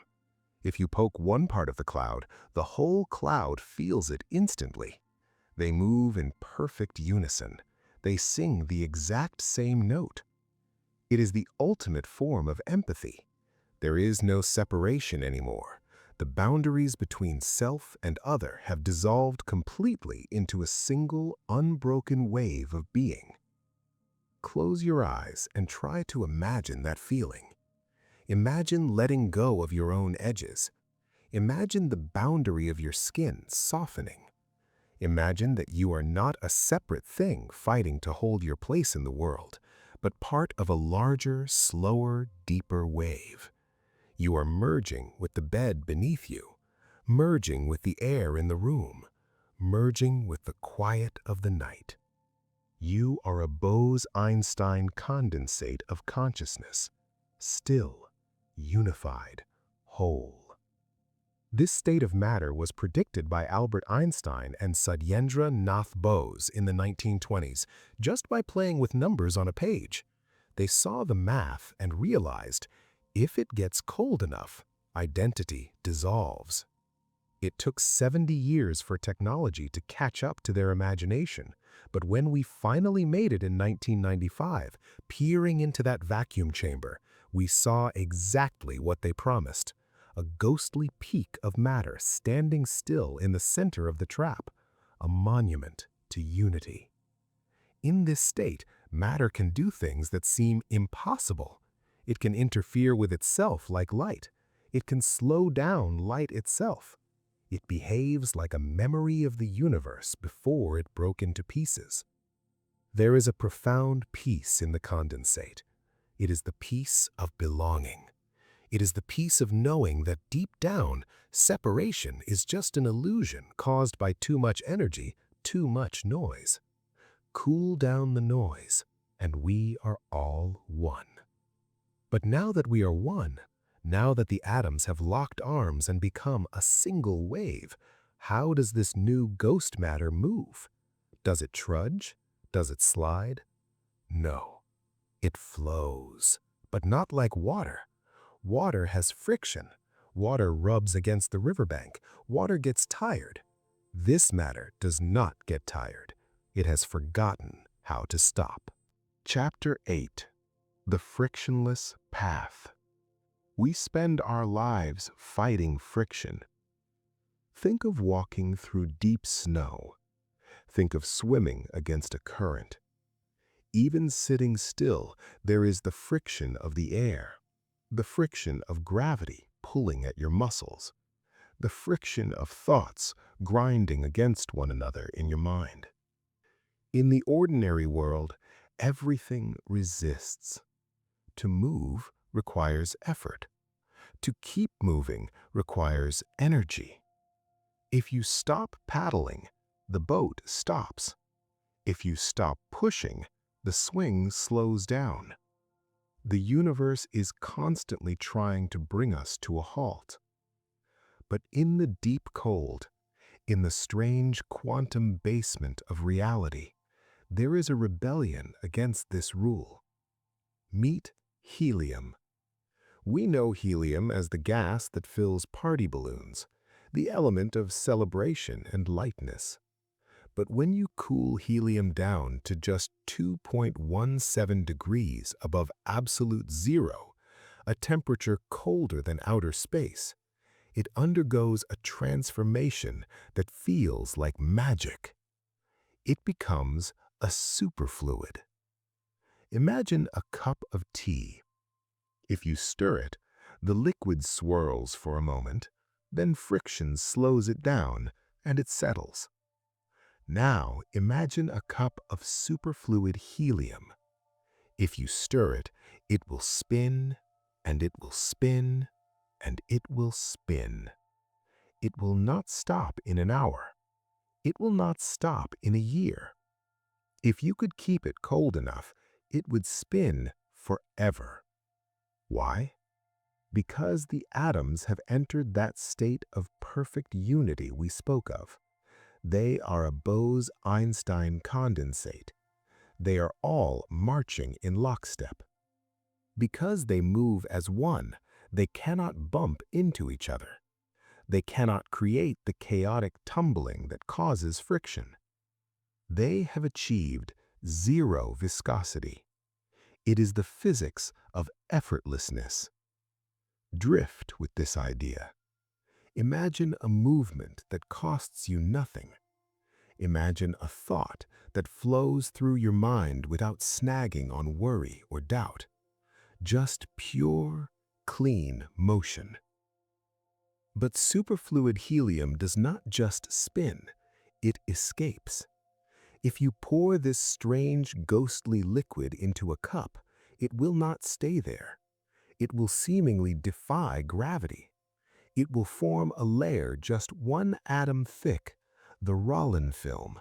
If you poke one part of the cloud, the whole cloud feels it instantly. They move in perfect unison. They sing the exact same note. It is the ultimate form of empathy. There is no separation anymore. The boundaries between self and other have dissolved completely into a single, unbroken wave of being. Close your eyes and try to imagine that feeling. Imagine letting go of your own edges. Imagine the boundary of your skin softening. Imagine that you are not a separate thing fighting to hold your place in the world, but part of a larger, slower, deeper wave. You are merging with the bed beneath you, merging with the air in the room, merging with the quiet of the night. You are a Bose-Einstein condensate of consciousness, still, unified, whole. This state of matter was predicted by Albert Einstein and Satyendra Nath Bose in the 1920s just by playing with numbers on a page. They saw the math and realized, if it gets cold enough, identity dissolves. It took 70 years for technology to catch up to their imagination, but when we finally made it in 1995, peering into that vacuum chamber, we saw exactly what they promised. A ghostly peak of matter standing still in the center of the trap, a monument to unity. In this state, matter can do things that seem impossible. It can interfere with itself like light. It can slow down light itself. It behaves like a memory of the universe before it broke into pieces. There is a profound peace in the condensate. It is the peace of belonging. It is the peace of knowing that deep down, separation is just an illusion caused by too much energy, too much noise. Cool down the noise, and we are all one. But now that we are one, now that the atoms have locked arms and become a single wave, how does this new ghost matter move? Does it trudge? Does it slide? No. It flows, but not like water. Water has friction. Water rubs against the riverbank. Water gets tired. This matter does not get tired. It has forgotten how to stop. Chapter 8. The Frictionless Path. We spend our lives fighting friction. Think of walking through deep snow. Think of swimming against a current. Even sitting still, there is the friction of the air, the friction of gravity pulling at your muscles, the friction of thoughts grinding against one another in your mind. In the ordinary world, everything resists. To move requires effort. To keep moving requires energy. If you stop paddling, the boat stops. If you stop pushing, the swing slows down. The universe is constantly trying to bring us to a halt. But in the deep cold, in the strange quantum basement of reality, there is a rebellion against this rule. Meet helium. We know helium as the gas that fills party balloons, the element of celebration and lightness. But when you cool helium down to just 2.17 degrees above absolute zero, a temperature colder than outer space, it undergoes a transformation that feels like magic. It becomes a superfluid. Imagine a cup of tea. If you stir it, the liquid swirls for a moment, then friction slows it down and it settles. Now imagine a cup of superfluid helium. If you stir it, it will spin, and it will spin, and it will spin. It will not stop in an hour. It will not stop in a year. If you could keep it cold enough, it would spin forever. Why? Because the atoms have entered that state of perfect unity we spoke of. They are a Bose-Einstein condensate. They are all marching in lockstep. Because they move as one, they cannot bump into each other. They cannot create the chaotic tumbling that causes friction. They have achieved zero viscosity. It is the physics of effortlessness. Drift with this idea. Imagine a movement that costs you nothing. Imagine a thought that flows through your mind without snagging on worry or doubt. Just pure, clean motion. But superfluid helium does not just spin, it escapes. If you pour this strange, ghostly liquid into a cup, it will not stay there. It will seemingly defy gravity. It will form a layer just one atom thick, the Rollin film,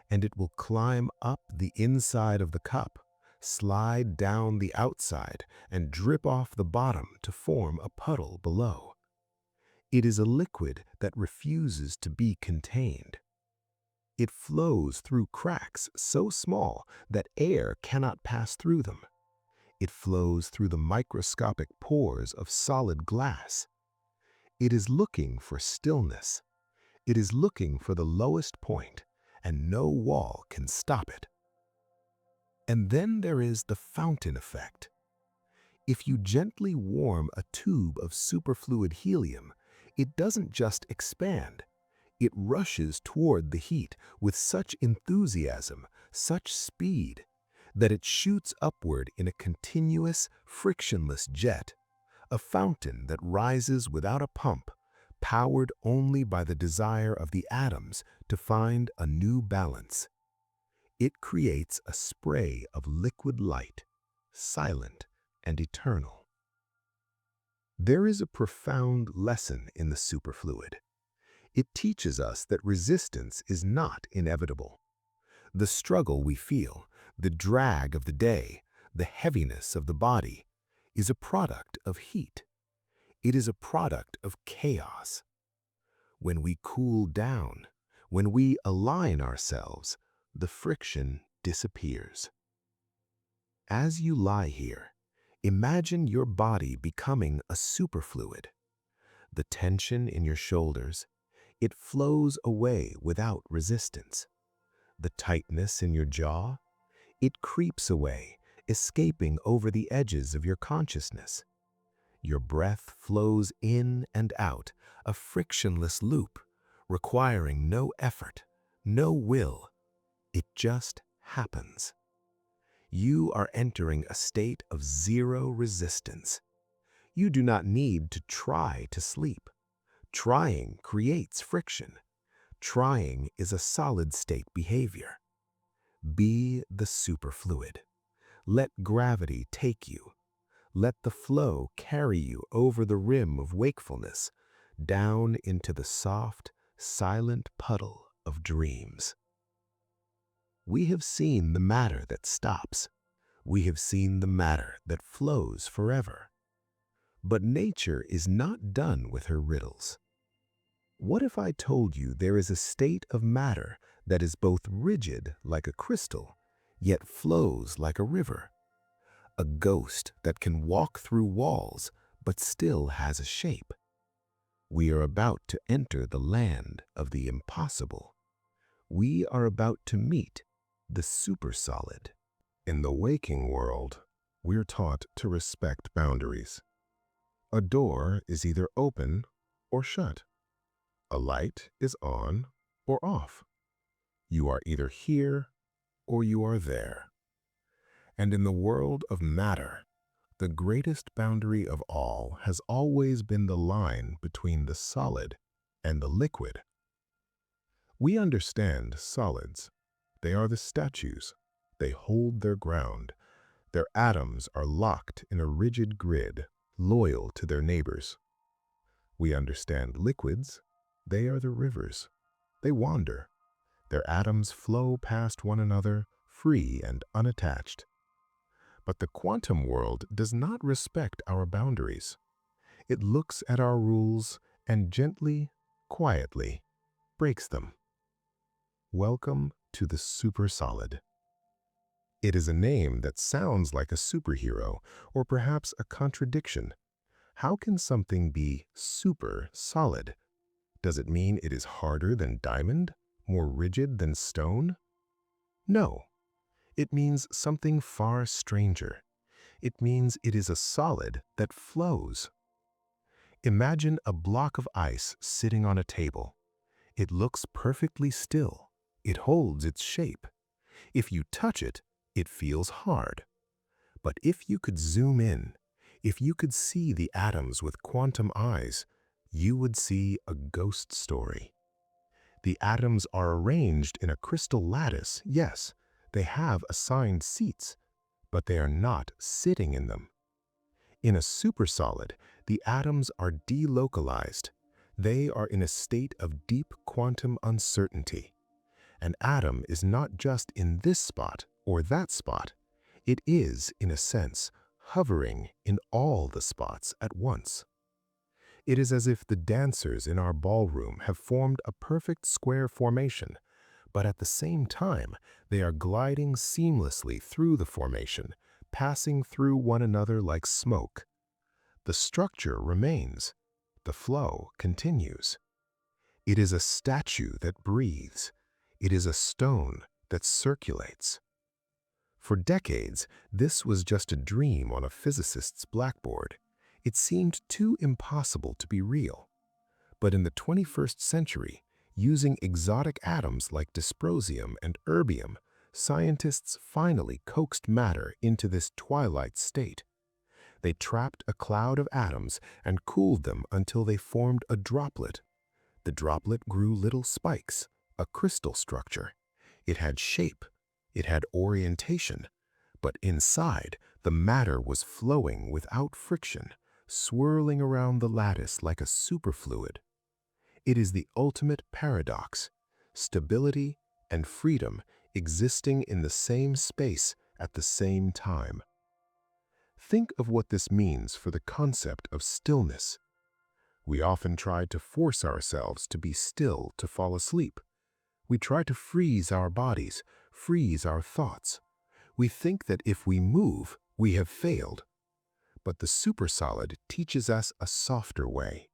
and it will climb up the inside of the cup, slide down the outside, and drip off the bottom to form a puddle below. It is a liquid that refuses to be contained. It flows through cracks so small that air cannot pass through them. It flows through the microscopic pores of solid glass. It is looking for stillness. It is looking for the lowest point, and no wall can stop it. And then there is the fountain effect. If you gently warm a tube of superfluid helium, it doesn't just expand. It rushes toward the heat with such enthusiasm, such speed, that it shoots upward in a continuous, frictionless jet, a fountain that rises without a pump, powered only by the desire of the atoms to find a new balance. It creates a spray of liquid light, silent and eternal. There is a profound lesson in the superfluid. It teaches us that resistance is not inevitable. The struggle we feel, the drag of the day, the heaviness of the body, is a product of heat. It is a product of chaos. When we cool down, when we align ourselves, the friction disappears. As you lie here, imagine your body becoming a superfluid. The tension in your shoulders, it flows away without resistance. The tightness in your jaw, it creeps away, escaping over the edges of your consciousness. Your breath flows in and out, a frictionless loop, requiring no effort, no will. It just happens. You are entering a state of zero resistance. You do not need to try to sleep. Trying creates friction. Trying is a solid state behavior. Be the superfluid. Let gravity take you. Let the flow carry you over the rim of wakefulness, down into the soft, silent puddle of dreams. We have seen the matter that stops. We have seen the matter that flows forever. But nature is not done with her riddles. What if I told you there is a state of matter that is both rigid like a crystal, yet flows like a river? A ghost that can walk through walls but still has a shape. We are about to enter the land of the impossible. We are about to meet the supersolid. In the waking world, we're taught to respect boundaries. A door is either open or shut. A light is on or off. You are either here or you are there. And in the world of matter, the greatest boundary of all has always been the line between the solid and the liquid. We understand solids. They are the statues. They hold their ground. Their atoms are locked in a rigid grid, loyal to their neighbors. We understand liquids. They are the rivers. They wander. Their atoms flow past one another, free and unattached. But the quantum world does not respect our boundaries. It looks at our rules and gently, quietly, breaks them. Welcome to the supersolid. It is a name that sounds like a superhero or perhaps a contradiction. How can something be super solid? Does it mean it is harder than diamond, more rigid than stone? No. It means something far stranger. It means it is a solid that flows. Imagine a block of ice sitting on a table. It looks perfectly still. It holds its shape. If you touch it, it feels hard. But if you could zoom in, if you could see the atoms with quantum eyes, you would see a ghost story. The atoms are arranged in a crystal lattice, yes, they have assigned seats, but they are not sitting in them. In a supersolid, the atoms are delocalized. They are in a state of deep quantum uncertainty. An atom is not just in this spot or that spot. It is, in a sense, hovering in all the spots at once. It is as if the dancers in our ballroom have formed a perfect square formation, but at the same time, they are gliding seamlessly through the formation, passing through one another like smoke. The structure remains. The flow continues. It is a statue that breathes. It is a stone that circulates. For decades, this was just a dream on a physicist's blackboard. It seemed too impossible to be real. But in the 21st century, using exotic atoms like dysprosium and erbium, scientists finally coaxed matter into this twilight state. They trapped a cloud of atoms and cooled them until they formed a droplet. The droplet grew little spikes, a crystal structure. It had shape. It had orientation. But inside, the matter was flowing without friction, swirling around the lattice like a superfluid. It is the ultimate paradox, stability and freedom existing in the same space at the same time. Think of what this means for the concept of stillness. We often try to force ourselves to be still to fall asleep. We try to freeze our bodies, freeze our thoughts. We think that if we move, we have failed. But the supersolid teaches us a softer way.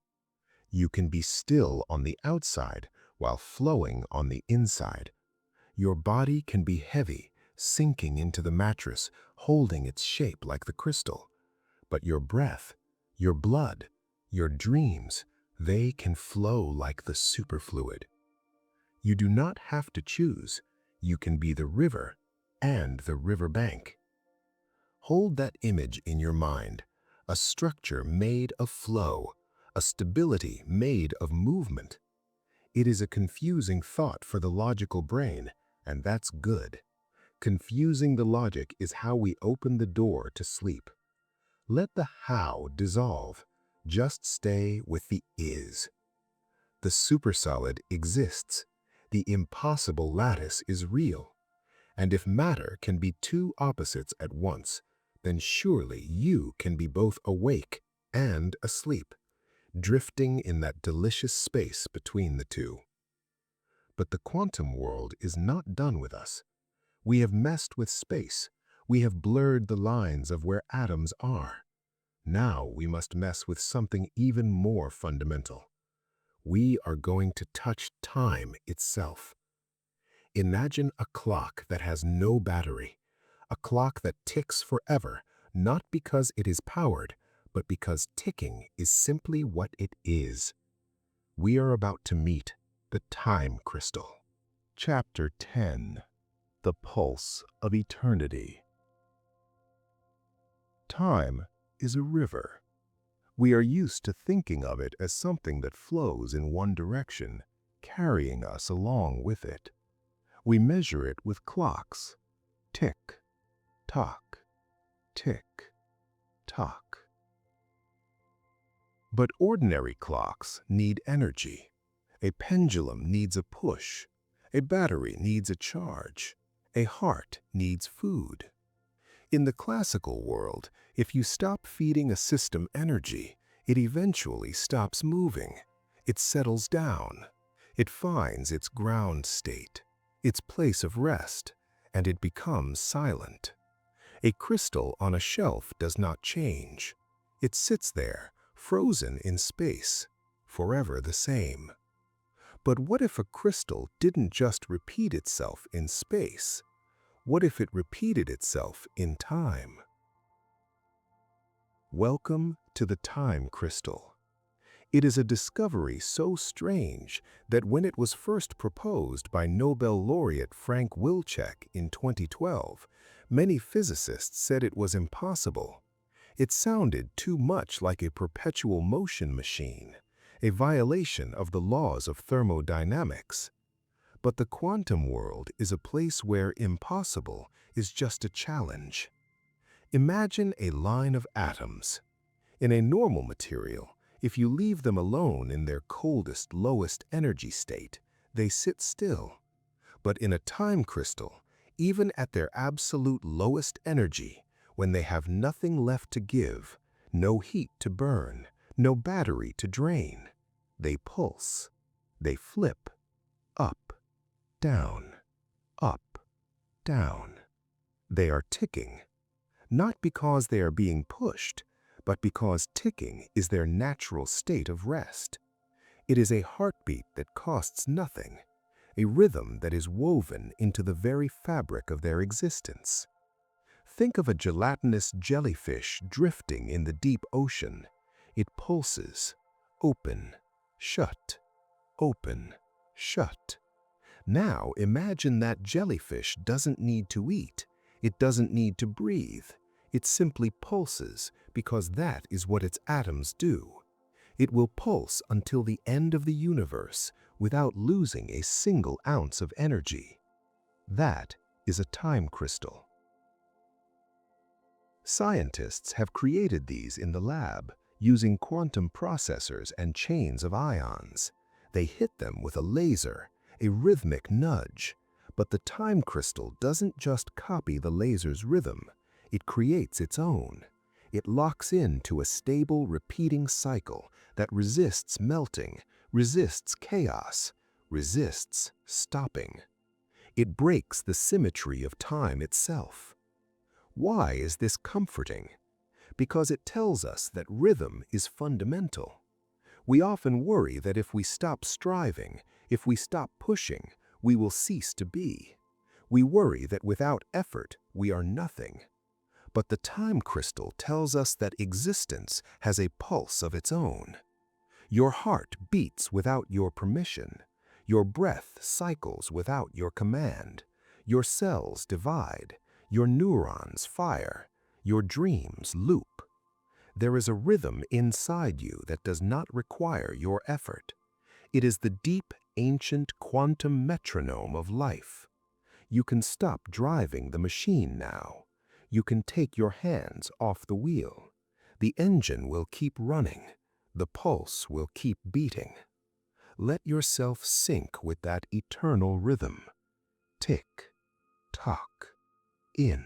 You can be still on the outside while flowing on the inside. Your body can be heavy, sinking into the mattress, holding its shape like the crystal. But your breath, your blood, your dreams, they can flow like the superfluid. You do not have to choose. You can be the river and the riverbank. Hold that image in your mind, a structure made of flow, a stability made of movement. It is a confusing thought for the logical brain, and that's good. Confusing the logic is how we open the door to sleep. Let the how dissolve. Just stay with the is. The supersolid exists. The impossible lattice is real. And if matter can be two opposites at once, then surely you can be both awake and asleep, drifting in that delicious space between the two. But the quantum world is not done with us. We have messed with space. We have blurred the lines of where atoms are. Now we must mess with something even more fundamental. We are going to touch time itself. Imagine a clock that has no battery, a clock that ticks forever, not because it is powered, but because ticking is simply what it is. We are about to meet the time crystal. Chapter 10. The Pulse of Eternity. Time is a river. We are used to thinking of it as something that flows in one direction, carrying us along with it. We measure it with clocks. Tick, tock, tick, tock. But ordinary clocks need energy. A pendulum needs a push. A battery needs a charge. A heart needs food. In the classical world, if you stop feeding a system energy, it eventually stops moving. It settles down. It finds its ground state, its place of rest, and it becomes silent. A crystal on a shelf does not change. It sits there, frozen in space, forever the same. But what if a crystal didn't just repeat itself in space? What if it repeated itself in time? Welcome to the time crystal. It is a discovery so strange that when it was first proposed by Nobel laureate Frank Wilczek in 2012, many physicists said it was impossible. It sounded too much like a perpetual motion machine, a violation of the laws of thermodynamics. But the quantum world is a place where impossible is just a challenge. Imagine a line of atoms. In a normal material, if you leave them alone in their coldest, lowest energy state, they sit still. But in a time crystal, even at their absolute lowest energy, when they have nothing left to give, no heat to burn, no battery to drain, they pulse, they flip, up, down, up, down. They are ticking, not because they are being pushed, but because ticking is their natural state of rest. It is a heartbeat that costs nothing, a rhythm that is woven into the very fabric of their existence. Think of a gelatinous jellyfish drifting in the deep ocean. It pulses, open, shut, open, shut. Now imagine that jellyfish doesn't need to eat. It doesn't need to breathe. It simply pulses because that is what its atoms do. It will pulse until the end of the universe without losing a single ounce of energy. That is a time crystal. Scientists have created these in the lab using quantum processors and chains of ions. They hit them with a laser, a rhythmic nudge. But the time crystal doesn't just copy the laser's rhythm. It creates its own. It locks into a stable, repeating cycle that resists melting, resists chaos, resists stopping. It breaks the symmetry of time itself. Why is this comforting? Because it tells us that rhythm is fundamental. We often worry that if we stop striving, if we stop pushing, we will cease to be. We worry that without effort, we are nothing. But the time crystal tells us that existence has a pulse of its own. Your heart beats without your permission. Your breath cycles without your command. Your cells divide. Your neurons fire. Your dreams loop. There is a rhythm inside you that does not require your effort. It is the deep, ancient quantum metronome of life. You can stop driving the machine now. You can take your hands off the wheel. The engine will keep running. The pulse will keep beating. Let yourself sink with that eternal rhythm. Tick, tock, in,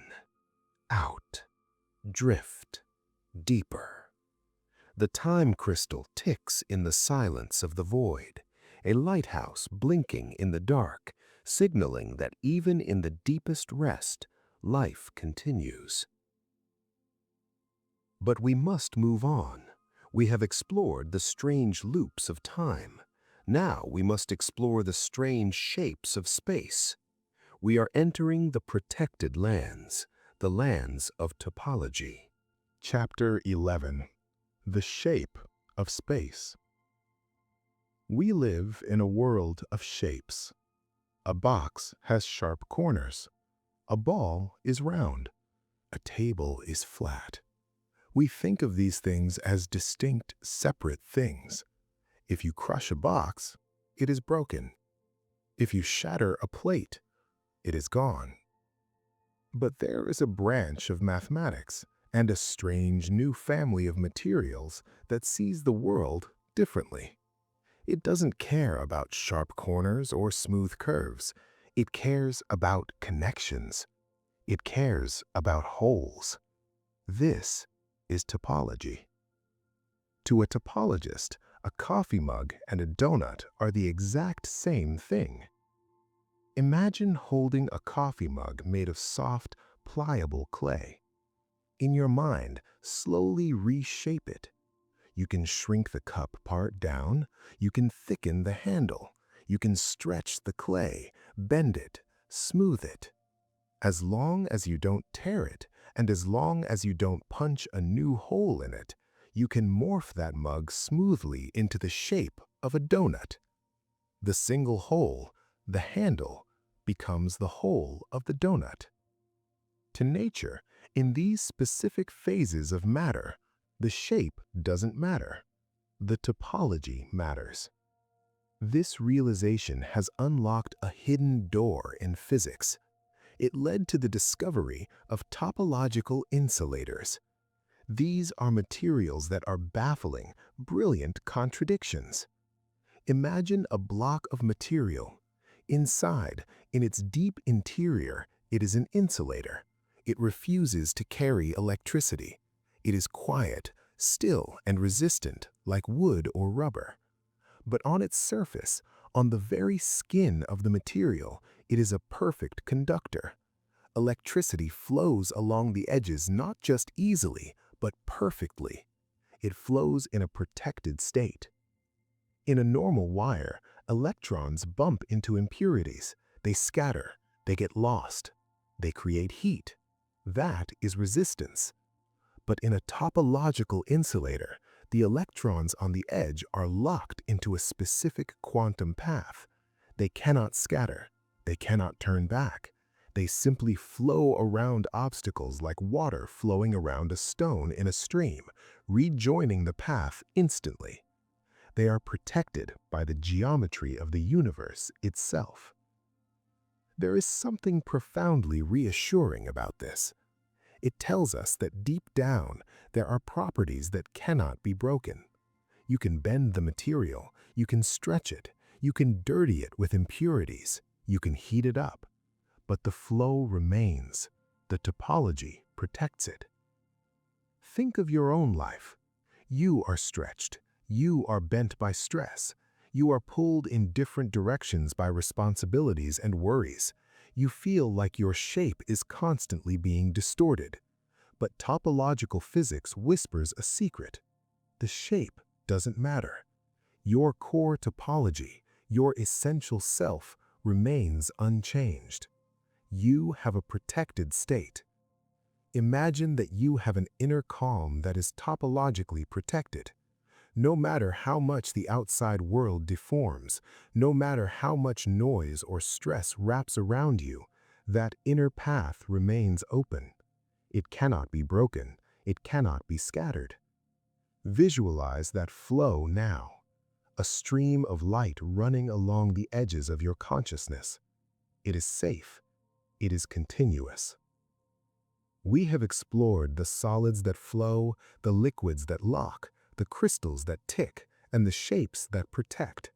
out, drift, deeper. The time crystal ticks in the silence of the void, a lighthouse blinking in the dark, signaling that even in the deepest rest, life continues. But we must move on. We have explored the strange loops of time. Now we must explore the strange shapes of space. We are entering the protected lands, the lands of topology. Chapter 11. The Shape of Space. We live in a world of shapes. A box has sharp corners. A ball is round. A table is flat. We think of these things as distinct, separate things. If you crush a box, it is broken. If you shatter a plate, it is gone. But there is a branch of mathematics and a strange new family of materials that sees the world differently. It doesn't care about sharp corners or smooth curves. It cares about connections. It cares about holes. This is topology. To a topologist, a coffee mug and a donut are the exact same thing. Imagine holding a coffee mug made of soft, pliable clay. In your mind, slowly reshape it. You can shrink the cup part down. You can thicken the handle. You can stretch the clay, bend it, smooth it. As long as you don't tear it, and as long as you don't punch a new hole in it, you can morph that mug smoothly into the shape of a donut. The single hole, the handle, becomes the whole of the donut. To nature, in these specific phases of matter, the shape doesn't matter. The topology matters. This realization has unlocked a hidden door in physics. It led to the discovery of topological insulators. These are materials that are baffling, brilliant contradictions. Imagine a block of material. Inside, in its deep interior, it is an insulator. It refuses to carry electricity. It is quiet, still, and resistant, like wood or rubber. But on its surface, on the very skin of the material, it is a perfect conductor. Electricity flows along the edges not just easily, but perfectly. It flows in a protected state. In a normal wire, electrons bump into impurities. They scatter. They get lost. They create heat. That is resistance. But in a topological insulator, the electrons on the edge are locked into a specific quantum path. They cannot scatter. They cannot turn back. They simply flow around obstacles like water flowing around a stone in a stream, rejoining the path instantly. They are protected by the geometry of the universe itself. There is something profoundly reassuring about this. It tells us that deep down, there are properties that cannot be broken. You can bend the material, you can stretch it, you can dirty it with impurities, you can heat it up. But the flow remains. The topology protects it. Think of your own life. You are stretched. You are bent by stress. You are pulled in different directions by responsibilities and worries. You feel like your shape is constantly being distorted. But topological physics whispers a secret. The shape doesn't matter. Your core topology, your essential self, remains unchanged. You have a protected state. Imagine that you have an inner calm that is topologically protected. No matter how much the outside world deforms, no matter how much noise or stress wraps around you, that inner path remains open. It cannot be broken. It cannot be scattered. Visualize that flow now, a stream of light running along the edges of your consciousness. It is safe. It is continuous. We have explored the solids that flow, the liquids that lock, the crystals that tick, and the shapes that protect.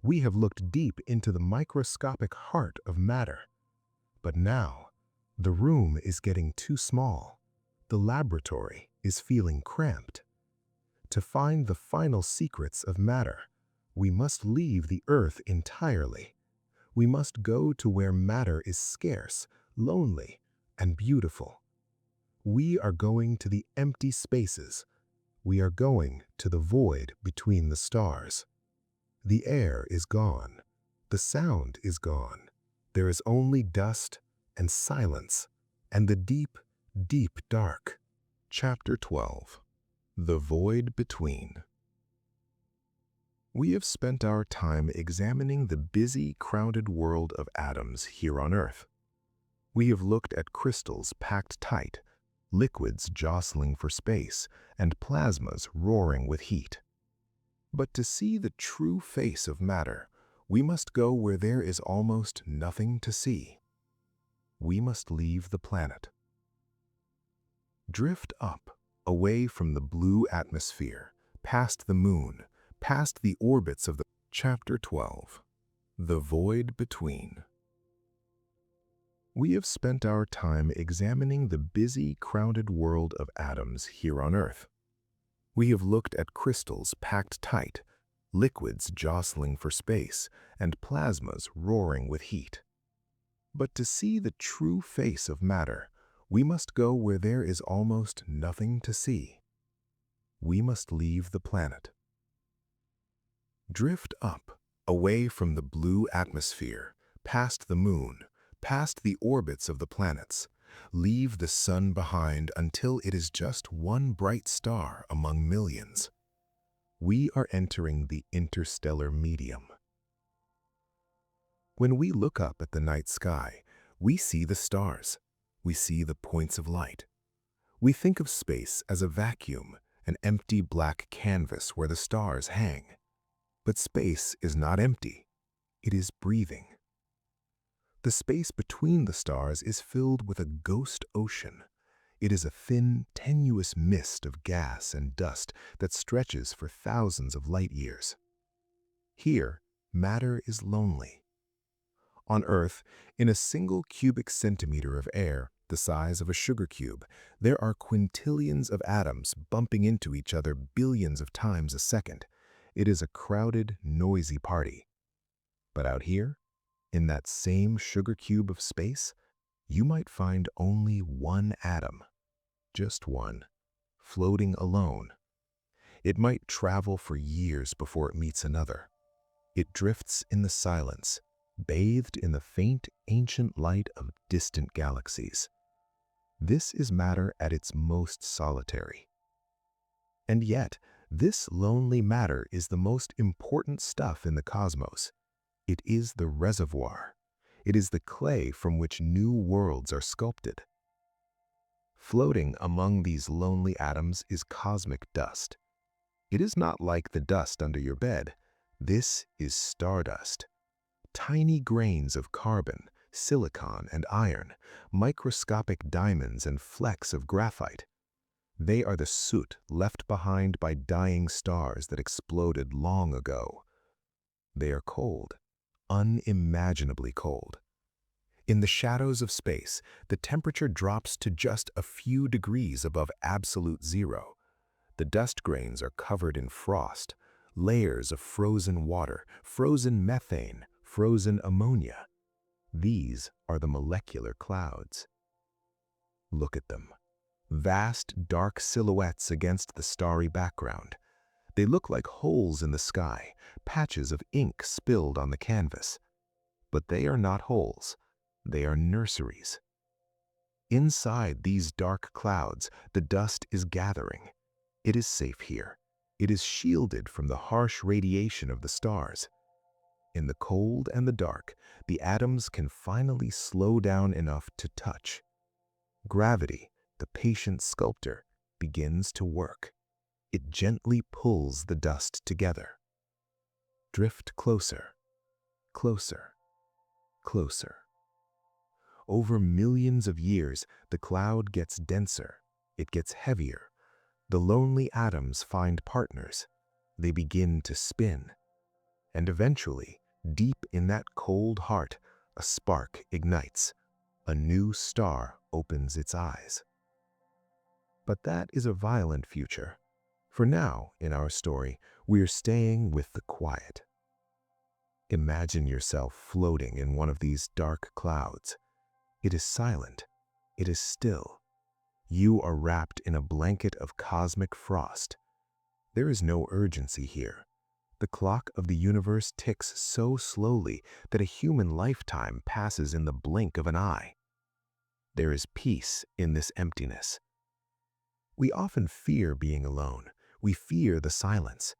We have looked deep into the microscopic heart of matter. But now, the room is getting too small. The laboratory is feeling cramped. To find the final secrets of matter, we must leave the Earth entirely. We must go to where matter is scarce, lonely, and beautiful. We are going to the empty spaces. We are going to the void between the stars. The air is gone. The sound is gone. There is only dust and silence and the deep, deep dark. Chapter 12. The Void Between. We have spent our time examining the busy, crowded world of atoms here on Earth. We have looked at crystals packed tight, liquids jostling for space, and plasmas roaring with heat. But to see the true face of matter, we must go where there is almost nothing to see. We must leave the planet. Drift up, away from the blue atmosphere, past the moon, past the orbits of the... Chapter 12. The Void Between. We have spent our time examining the busy, crowded world of atoms here on Earth. We have looked at crystals packed tight, liquids jostling for space, and plasmas roaring with heat. But to see the true face of matter, we must go where there is almost nothing to see. We must leave the planet. Drift up, away from the blue atmosphere, past the moon, past the orbits of the planets. Leave the sun behind until it is just one bright star among millions. We are entering the interstellar medium. When we look up at the night sky, we see the stars. We see the points of light. We think of space as a vacuum, an empty black canvas where the stars hang. But space is not empty. It is breathing. The space between the stars is filled with a ghost ocean. It is a thin, tenuous mist of gas and dust that stretches for thousands of light years. Here, matter is lonely. On Earth, in a single cubic centimeter of air, the size of a sugar cube, there are quintillions of atoms bumping into each other billions of times a second. It is a crowded, noisy party. But out here, in that same sugar cube of space, you might find only one atom, just one, floating alone. It might travel for years before it meets another. It drifts in the silence, bathed in the faint, ancient light of distant galaxies. This is matter at its most solitary. And yet, this lonely matter is the most important stuff in the cosmos. It is the reservoir. It is the clay from which new worlds are sculpted. Floating among these lonely atoms is cosmic dust. It is not like the dust under your bed. This is stardust. Tiny grains of carbon, silicon, and iron, microscopic diamonds and flecks of graphite. They are the soot left behind by dying stars that exploded long ago. They are cold, unimaginably cold. In the shadows of space, the temperature drops to just a few degrees above absolute zero. The dust grains are covered in frost, layers of frozen water, frozen methane, frozen ammonia. These are the molecular clouds. Look at them. Vast, dark silhouettes against the starry background. They look like holes in the sky, patches of ink spilled on the canvas. But they are not holes. They are nurseries. Inside these dark clouds, the dust is gathering. It is safe here. It is shielded from the harsh radiation of the stars. In the cold and the dark, the atoms can finally slow down enough to touch. Gravity, the patient sculptor begins to work. It gently pulls the dust together. Drift closer, closer, closer. Over millions of years, the cloud gets denser. It gets heavier. The lonely atoms find partners. They begin to spin. And eventually, deep in that cold heart, a spark ignites. A new star opens its eyes. But that is a violent future. For now, in our story, we are staying with the quiet. Imagine yourself floating in one of these dark clouds. It is silent. It is still. You are wrapped in a blanket of cosmic frost. There is no urgency here. The clock of the universe ticks so slowly that a human lifetime passes in the blink of an eye. There is peace in this emptiness. We often fear being alone. We fear the silence.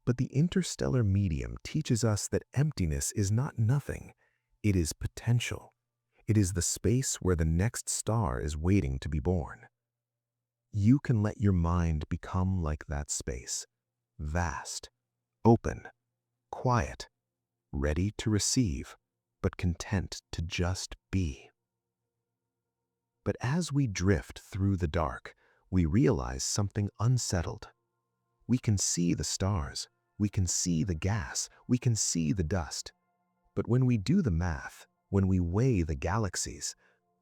But the interstellar medium teaches us that emptiness is not nothing. It is potential. It is the space where the next star is waiting to be born. You can let your mind become like that space. Vast, open, quiet, ready to receive, but content to just be. But as we drift through the dark, we realize something unsettled. We can see the stars, we can see the gas, we can see the dust. But when we do the math, when we weigh the galaxies,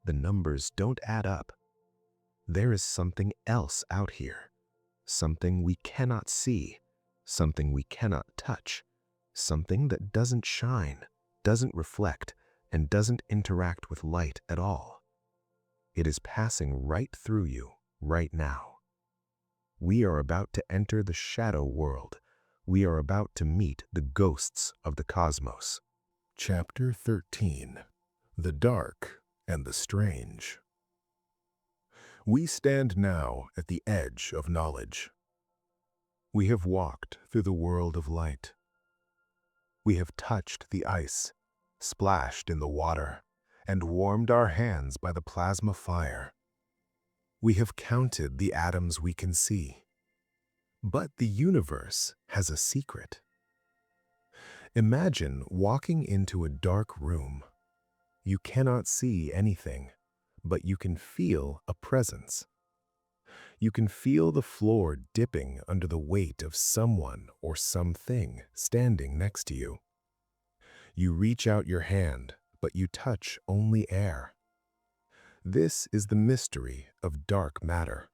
the numbers don't add up. There is something else out here, something we cannot see, something we cannot touch, something that doesn't shine, doesn't reflect, and doesn't interact with light at all. It is passing right through you right now. We are about to enter the shadow world. We are about to meet the ghosts of the cosmos. Chapter 13. The Dark and the Strange. We stand now at the edge of knowledge. We have walked through the world of light. We have touched the ice, splashed in the water, and warmed our hands by the plasma fire. We have counted the atoms we can see. But the universe has a secret. Imagine walking into a dark room. You cannot see anything, but you can feel a presence. You can feel the floor dipping under the weight of someone or something standing next to you. You reach out your hand, but you touch only air. This is the mystery of dark matter.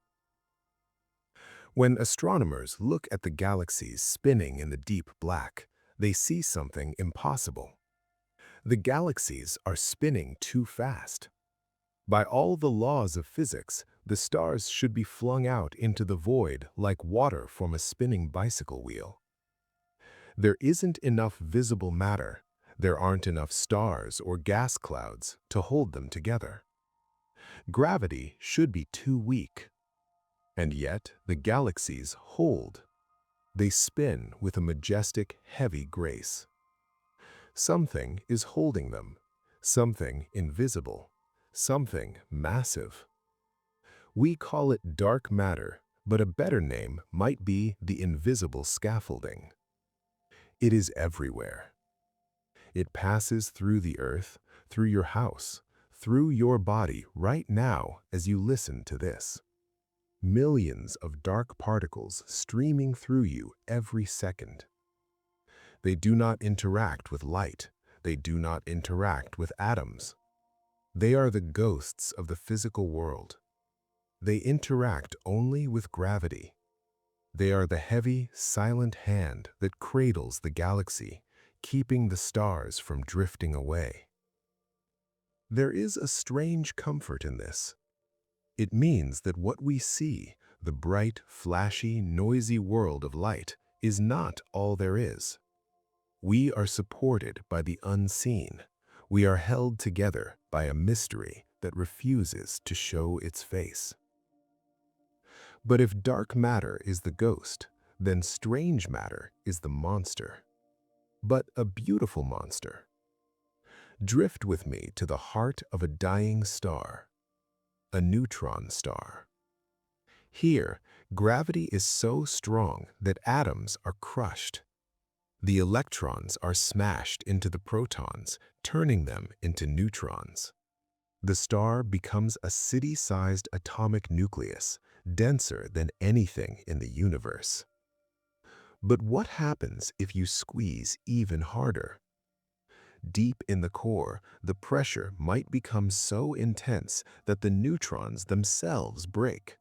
When astronomers look at the galaxies spinning in the deep black, they see something impossible. The galaxies are spinning too fast. By all the laws of physics, the stars should be flung out into the void like water from a spinning bicycle wheel. There isn't enough visible matter. There aren't enough stars or gas clouds to hold them together. Gravity should be too weak. And yet the galaxies hold. They spin with a majestic, heavy grace. Something is holding them, something invisible, something massive. We call it dark matter, but a better name might be the invisible scaffolding. It is everywhere. It passes through the earth, through your house, through your body right now as you listen to this. Millions of dark particles streaming through you every second. They do not interact with light. They do not interact with atoms. They are the ghosts of the physical world. They interact only with gravity. They are the heavy, silent hand that cradles the galaxy, keeping the stars from drifting away. There is a strange comfort in this. It means that what we see, the bright, flashy, noisy world of light, is not all there is. We are supported by the unseen. We are held together by a mystery that refuses to show its face. But if dark matter is the ghost, then strange matter is the monster. But a beautiful monster. Drift with me to the heart of a dying star, a neutron star. Here, gravity is so strong that atoms are crushed. The electrons are smashed into the protons, turning them into neutrons. The star becomes a city-sized atomic nucleus, denser than anything in the universe. But what happens if you squeeze even harder? Deep in the core, the pressure might become so intense that the neutrons themselves break.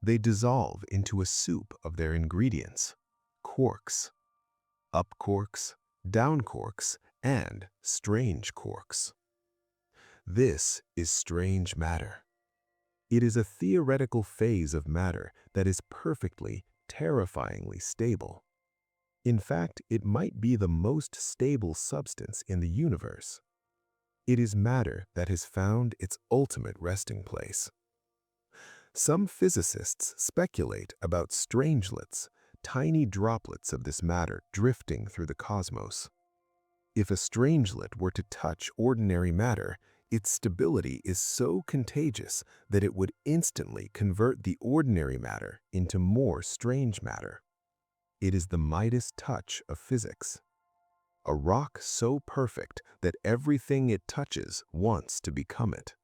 They dissolve into a soup of their ingredients: quarks, up quarks, down quarks, and strange quarks. This is strange matter. It is a theoretical phase of matter that is perfectly, terrifyingly stable. In fact, it might be the most stable substance in the universe. It is matter that has found its ultimate resting place. Some physicists speculate about strangelets, tiny droplets of this matter drifting through the cosmos. If a strangelet were to touch ordinary matter, its stability is so contagious that it would instantly convert the ordinary matter into more strange matter. It is the Midas touch of physics. A rock so perfect that everything it touches wants to become it.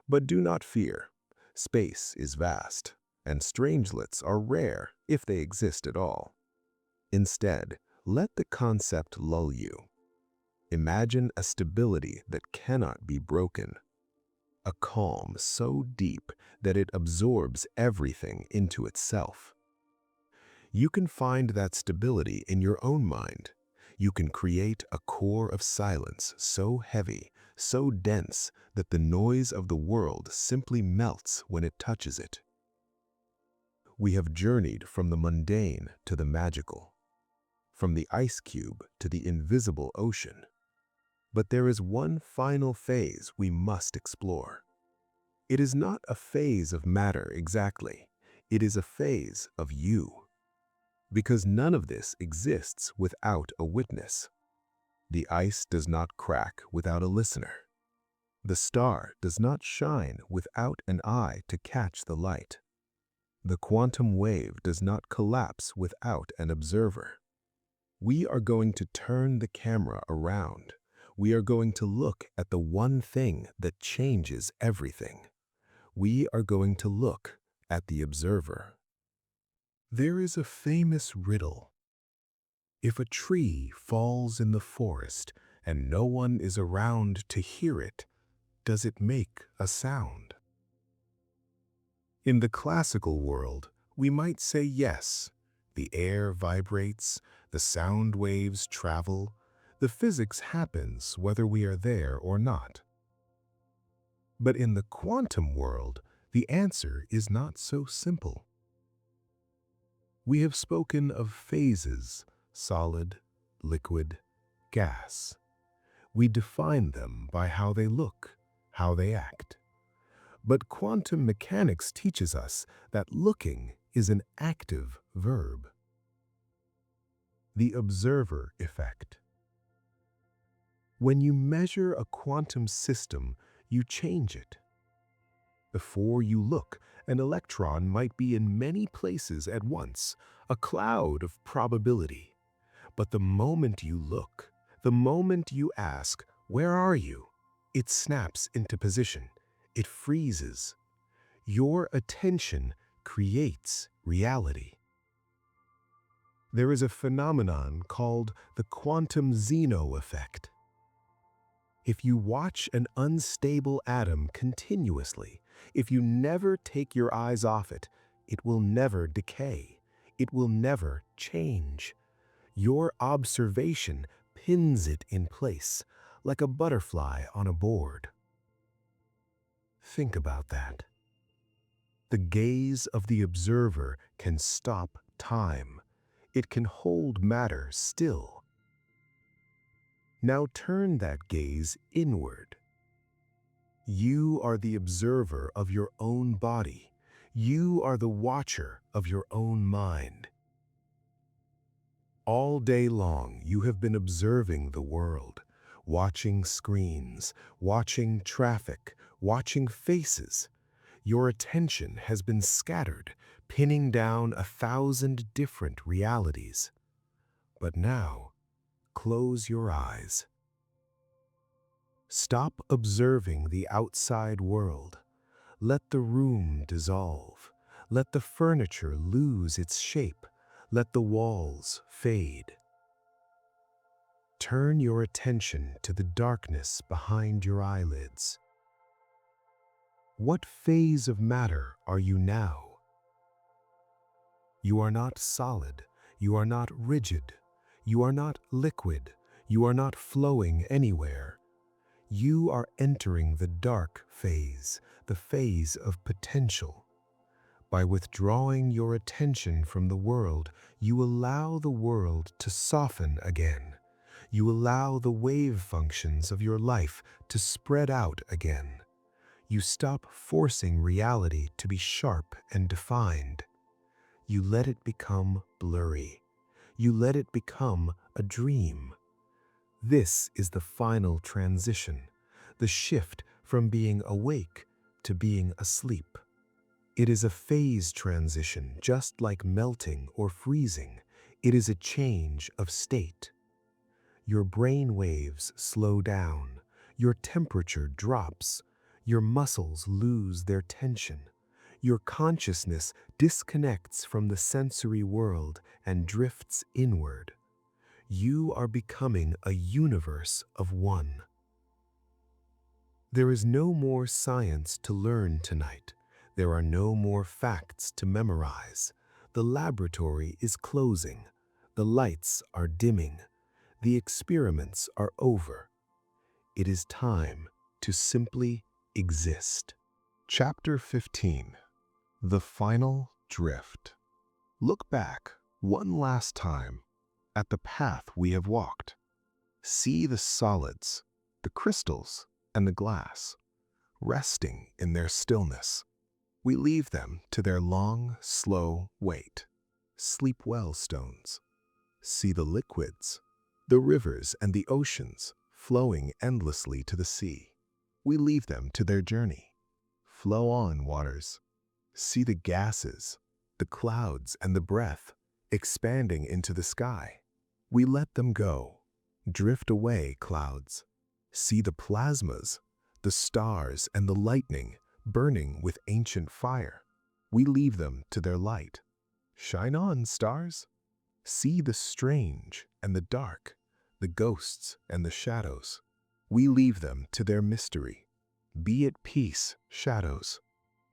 But do not fear. Space is vast, and strangelets are rare if they exist at all. Instead, let the concept lull you. Imagine a stability that cannot be broken, a calm so deep that it absorbs everything into itself. You can find that stability in your own mind. You can create a core of silence so heavy, so dense that the noise of the world simply melts when it touches it. We have journeyed from the mundane to the magical, from the ice cube to the invisible ocean. But there is one final phase we must explore. It is not a phase of matter exactly. It is a phase of you. Because none of this exists without a witness. The ice does not crack without a listener. The star does not shine without an eye to catch the light. The quantum wave does not collapse without an observer. We are going to turn the camera around. We are going to look at the one thing that changes everything. We are going to look at the observer. There is a famous riddle. If a tree falls in the forest and no one is around to hear it, does it make a sound? In the classical world, we might say yes. The air vibrates, the sound waves travel, the physics happens whether we are there or not. But in the quantum world, the answer is not so simple. We have spoken of phases: solid, liquid, gas. We define them by how they look, how they act. But quantum mechanics teaches us that looking is an active verb. The observer effect. When you measure a quantum system, you change it. Before you look, an electron might be in many places at once, a cloud of probability. But the moment you look, the moment you ask, "Where are you?" it snaps into position. It freezes. Your attention creates reality. There is a phenomenon called the quantum Zeno effect. If you watch an unstable atom continuously, if you never take your eyes off it, it will never decay. It will never change. Your observation pins it in place, like a butterfly on a board. Think about that. The gaze of the observer can stop time. It can hold matter still. Now turn that gaze inward. You are the observer of your own body. You are the watcher of your own mind. All day long, you have been observing the world, watching screens, watching traffic, watching faces. Your attention has been scattered, pinning down 1,000 different realities. But now, close your eyes. Stop observing the outside world. Let the room dissolve. Let the furniture lose its shape. Let the walls fade. Turn your attention to the darkness behind your eyelids. What phase of matter are you now? You are not solid. You are not rigid. You are not liquid. You are not flowing anywhere. You are entering the dark phase, the phase of potential. By withdrawing your attention from the world, you allow the world to soften again. You allow the wave functions of your life to spread out again. You stop forcing reality to be sharp and defined. You let it become blurry. You let it become a dream. This is the final transition, the shift from being awake to being asleep. It is a phase transition, just like melting or freezing. It is a change of state. Your brain waves slow down. Your temperature drops. Your muscles lose their tension. Your consciousness disconnects from the sensory world and drifts inward. You are becoming a universe of one. There is no more science to learn tonight. There are no more facts to memorize. The laboratory is closing. The lights are dimming. The experiments are over. It is time to simply exist. Chapter 15. The Final Drift. Look back one last time at the path we have walked. See the solids, the crystals, and the glass, resting in their stillness. We leave them to their long, slow wait. Sleep well, stones. See the liquids, the rivers and the oceans flowing endlessly to the sea. We leave them to their journey. Flow on, waters. See the gases, the clouds and the breath expanding into the sky. We let them go. Drift away, clouds. See the plasmas, the stars and the lightning burning with ancient fire. We leave them to their light. Shine on, stars. See the strange and the dark, the ghosts and the shadows. We leave them to their mystery. Be at peace, shadows.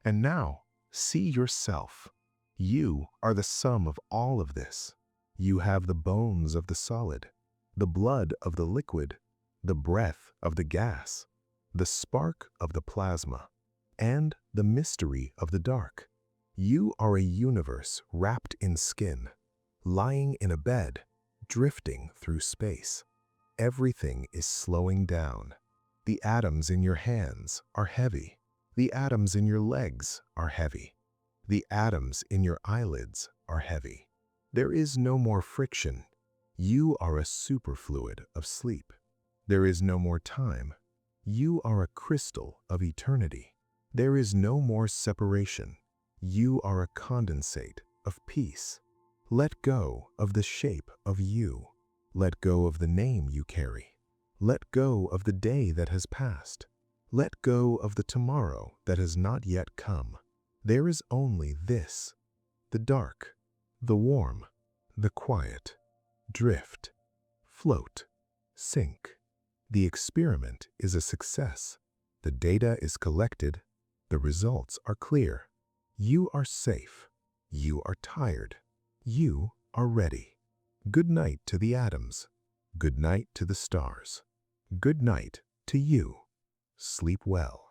And now, see yourself. You are the sum of all of this. You have the bones of the solid, the blood of the liquid, the breath of the gas, the spark of the plasma, and the mystery of the dark. You are a universe wrapped in skin, lying in a bed, drifting through space. Everything is slowing down. The atoms in your hands are heavy. The atoms in your legs are heavy. The atoms in your eyelids are heavy. There is no more friction. You are a superfluid of sleep. There is no more time. You are a crystal of eternity. There is no more separation. You are a condensate of peace. Let go of the shape of you. Let go of the name you carry. Let go of the day that has passed. Let go of the tomorrow that has not yet come. There is only this: the dark, the warm, the quiet. Drift, float, sink. The experiment is a success. The data is collected. The results are clear. You are safe. You are tired. You are ready. Good night to the atoms. Good night to the stars. Good night to you. Sleep well.